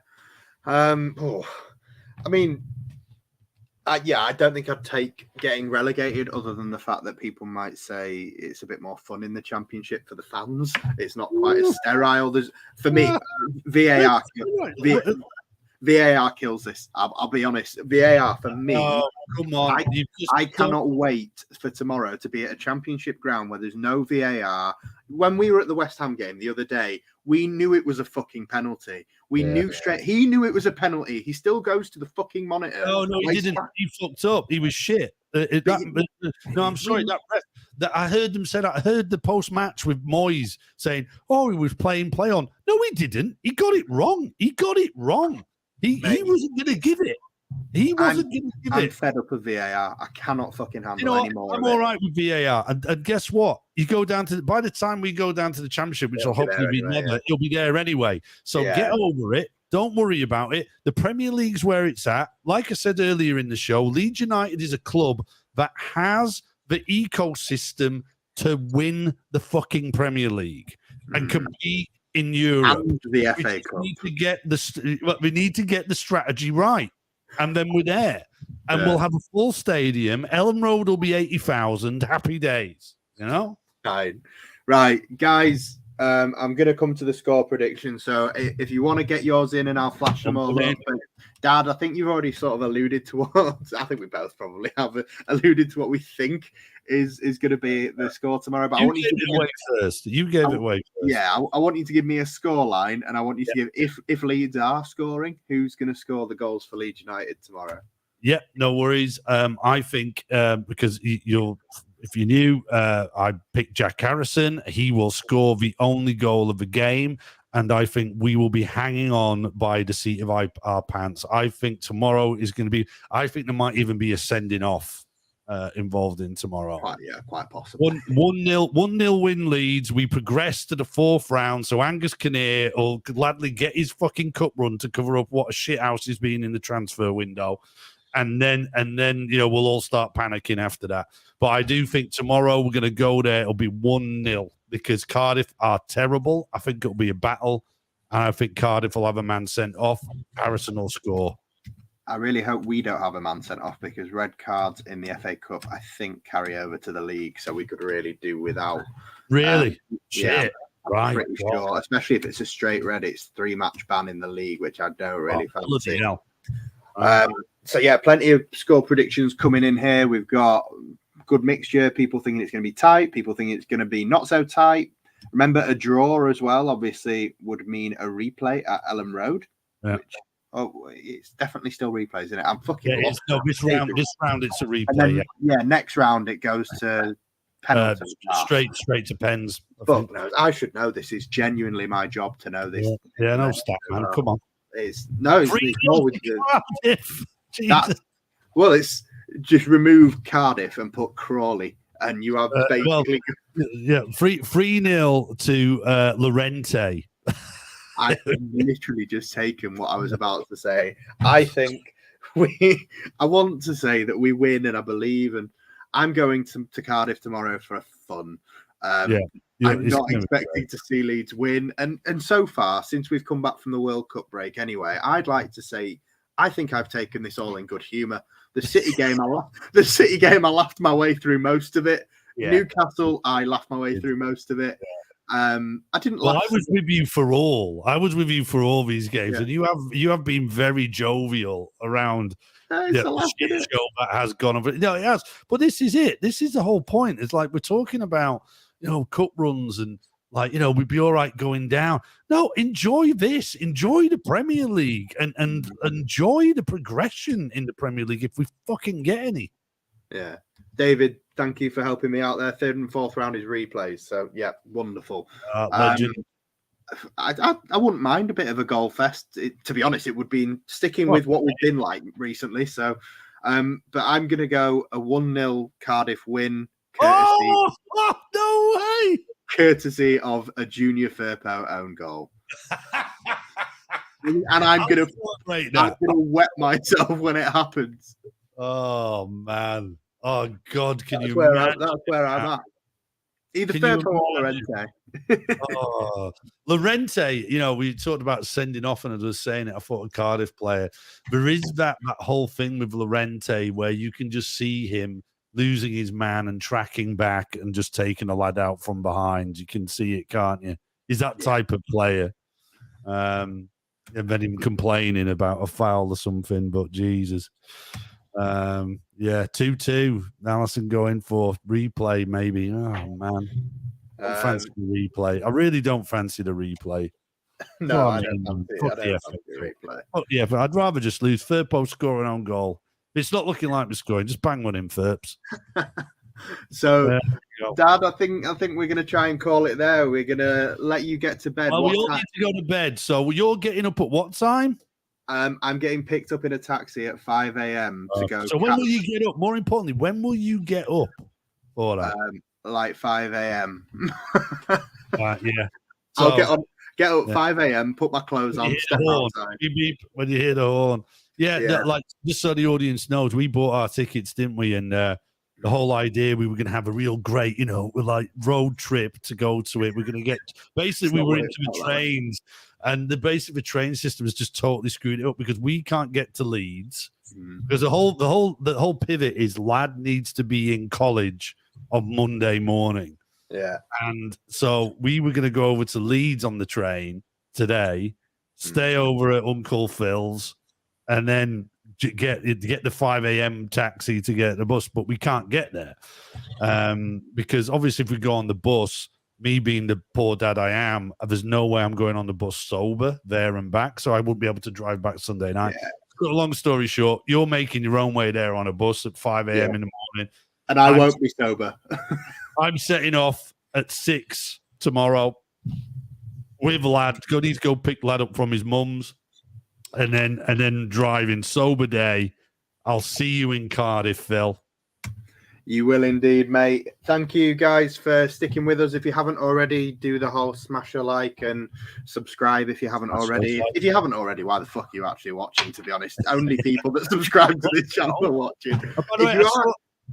S1: I don't think I'd take getting relegated other than the fact that people might say it's a bit more fun in the Championship for the fans. It's not quite as sterile. For me, VAR kills this. I'll be honest. VAR for me.
S2: Oh, come on.
S1: I cannot wait for tomorrow to be at a Championship ground where there's no VAR. When we were at the West Ham game the other day, we knew it was a fucking penalty. We knew straight. He knew it was a penalty. He still goes to the fucking monitor.
S2: Oh, no, he didn't. He fucked up. He was shit. No, I'm sorry. I heard them say that. I heard the post-match with Moyes saying, "Oh, he was playing play on." No, he didn't. He got it wrong. He wasn't going to give it. I'm
S1: fed up with VAR. I cannot fucking handle anymore.
S2: I'm all right with VAR. And guess what? You go down to by the time we go down to the Championship, which will hopefully be never, it'll be there anyway. So get over it. Don't worry about it. The Premier League's where it's at. Like I said earlier in the show, Leeds United is a club that has the ecosystem to win the fucking Premier League and compete in Europe.
S1: And the FA Cup.
S2: We need to get the strategy right. And then we're there. And we'll have a full stadium. Ellen Road will be 80,000. Happy days.
S1: Right, guys. I'm going to come to the score prediction. So if you want to get yours in and I'll flash them all up. Dad, I think you've already sort of alluded to what I think we both probably have alluded to what we think is going to be the score tomorrow. But I want you to give it away
S2: first. You gave it away first.
S1: Yeah, I want you to give me a score line, and I want you to give if Leeds are scoring, who's going to score the goals for Leeds United tomorrow?
S2: Yeah, no worries. I think because if you knew, I picked Jack Harrison. He will score the only goal of the game. And I think we will be hanging on by the seat of our pants. I think tomorrow is going to be, I think there might even be a sending off involved in tomorrow.
S1: Quite possible.
S2: 1-0 win Leeds. We progress to the fourth round. So Angus Kinnear will gladly get his fucking cup run to cover up what a shit house he's been in the transfer window. And then we'll all start panicking after that. But I do think tomorrow we're going to go there. It'll be 1-0 because Cardiff are terrible. I think it'll be a battle. And I think Cardiff will have a man sent off. Harrison will score.
S1: I really hope we don't have a man sent off because red cards in the FA Cup, I think, carry over to the league. So we could really do without.
S2: Really?
S1: Yeah,
S2: right.
S1: Pretty sure, especially if it's a straight red, it's 3-match ban in the league, which I don't really fancy. So, plenty of score predictions coming in here. We've got good mixture. People thinking it's going to be tight. People thinking it's going to be not so tight. Remember, a draw as well, obviously, would mean a replay at Ellen Road, which Oh, it's definitely still replays, isn't it? I'm fucking
S2: Yeah,
S1: lost.
S2: no, this round it's a replay.
S1: And then, next round it goes to penalty.
S2: Straight to pens.
S1: Fuck knows. I should know this. Is genuinely my job to know this.
S2: Yeah, no stat, man. Come on.
S1: It's more with
S2: Cardiff.
S1: It's just remove Cardiff and put Crawley, and you have basically
S2: 3-0 to Lorente.
S1: I've literally just taken what I was about to say. I think I want to say that we win, and I believe, and I'm going to Cardiff tomorrow for fun. I'm not expecting to see Leeds win, and so far, since we've come back from the World Cup break, anyway, I'd like to say I think I've taken this all in good humour. The City game, I laughed my way through most of it. Yeah. Newcastle, I laughed my way through most of it. I didn't.
S2: Well, I was with you for all. I was with you for all these games, and you have been very jovial around the shit show that has gone over. No, it has. But this is it. This is the whole point. It's like we're talking about, cup runs and we'd be all right going down. No, enjoy this. Enjoy the Premier League and enjoy the progression in the Premier League if we fucking get any.
S1: Yeah. David, thank you for helping me out there. Third and fourth round is replays. So, yeah, wonderful.
S2: Legend.
S1: I wouldn't mind a bit of a goal fest. To be honest, it would be sticking with what we've been like recently. So, but I'm going to go a 1-0 Cardiff win.
S2: No way!
S1: Courtesy of a Junior Firpo own goal. And I'm going to wet myself when it happens.
S2: Oh, man. Oh, God,
S1: that's where I'm at. Either Firpo or Lorente.
S2: Lorente, we talked about sending off, and I was saying it, I thought a Cardiff player. There is that whole thing with Lorente where you can just see him losing his man and tracking back and just taking a lad out from behind. You can see it, can't you? He's that type of player. And then him complaining about a foul or something, but Jesus. 2-2. Allison going for replay, maybe. Oh man, don't fancy the replay. I really don't fancy the replay.
S1: No, I don't fancy the replay.
S2: Yeah, but I'd rather just lose. Firpo score an own goal. If it's not looking like we're scoring, just bang one in, Firps.
S1: So, Dad, I think we're going to try and call it there. We're going to let you get to bed.
S2: Well, we all need to go to bed. So you're getting up at what time?
S1: I'm getting picked up in a taxi at 5 a.m. to go.
S2: So when will you get up? More importantly, when will you get up? All right.
S1: Like 5 a.m.
S2: Yeah.
S1: So, I'll get up 5 a.m. Put my clothes on, step outside.
S2: Beep when you hear the horn. Yeah. Like just so the audience knows, we bought our tickets, didn't we? And the whole idea we were going to have a real great, like road trip to go to it. We're going to get basically we were into the trains. And the train system has just totally screwed it up because we can't get to Leeds because the whole pivot is lad needs to be in college on Monday morning.
S1: Yeah,
S2: and so we were going to go over to Leeds on the train today, stay over at Uncle Phil's, and then get the 5 a.m. taxi to get the bus. But we can't get there because obviously if we go on the bus. Me being the poor dad I am, there's no way I'm going on the bus sober there and back, so I wouldn't be able to drive back Sunday night. Yeah. Long story short, you're making your own way there on a bus at 5 a.m. in the morning.
S1: And I won't be sober.
S2: I'm setting off at 6 tomorrow with lad. Need to go pick lad up from his mum's and then driving sober day. I'll see you in Cardiff, Phil.
S1: You will indeed, mate. Thank you guys for sticking with us. If you haven't already, do the whole smash a like and subscribe if you haven't already. If you haven't already, why the fuck are you actually watching, to be honest? Only people that subscribe to this channel are watching.
S2: By the way,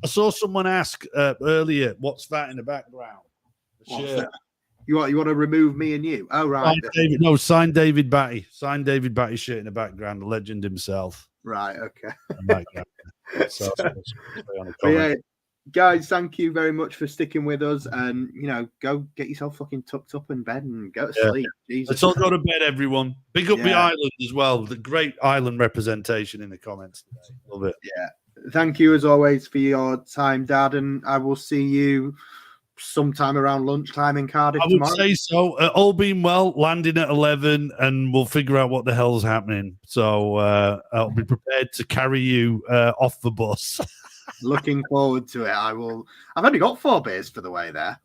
S2: I saw someone ask earlier, what's that in the background?
S1: You want to remove me and you? Oh, right.
S2: Sign David Batty. Sign David Batty shirt in the background, the legend himself.
S1: Right, okay.
S2: Yeah.
S1: Guys, thank you very much for sticking with us, and go get yourself fucking tucked up in bed and go to sleep. Jesus.
S2: Let's all go to bed, everyone. Big up the island as well. The great island representation in the comments today. Love it.
S1: Yeah. Thank you as always for your time, Dad, and I will see you sometime around lunchtime in Cardiff
S2: I would
S1: tomorrow.
S2: say so. All being well, landing at 11, and we'll figure out what the hell's happening. So I'll be prepared to carry you off the bus.
S1: Looking forward to it. I will. I've only got 4 beers for the way there.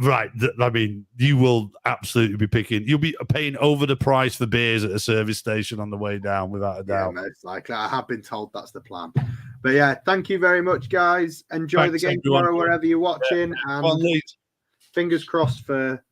S2: Right. I mean, you will absolutely be picking. You'll be paying over the price for beers at a service station on the way down, without a doubt.
S1: Yeah, most likely. I have been told that's the plan. But yeah, thank you very much, guys. Enjoy
S2: Thanks,
S1: the game
S2: everyone.
S1: tomorrow wherever you're watching,
S2: Go on,
S1: and
S2: Leeds.
S1: fingers crossed for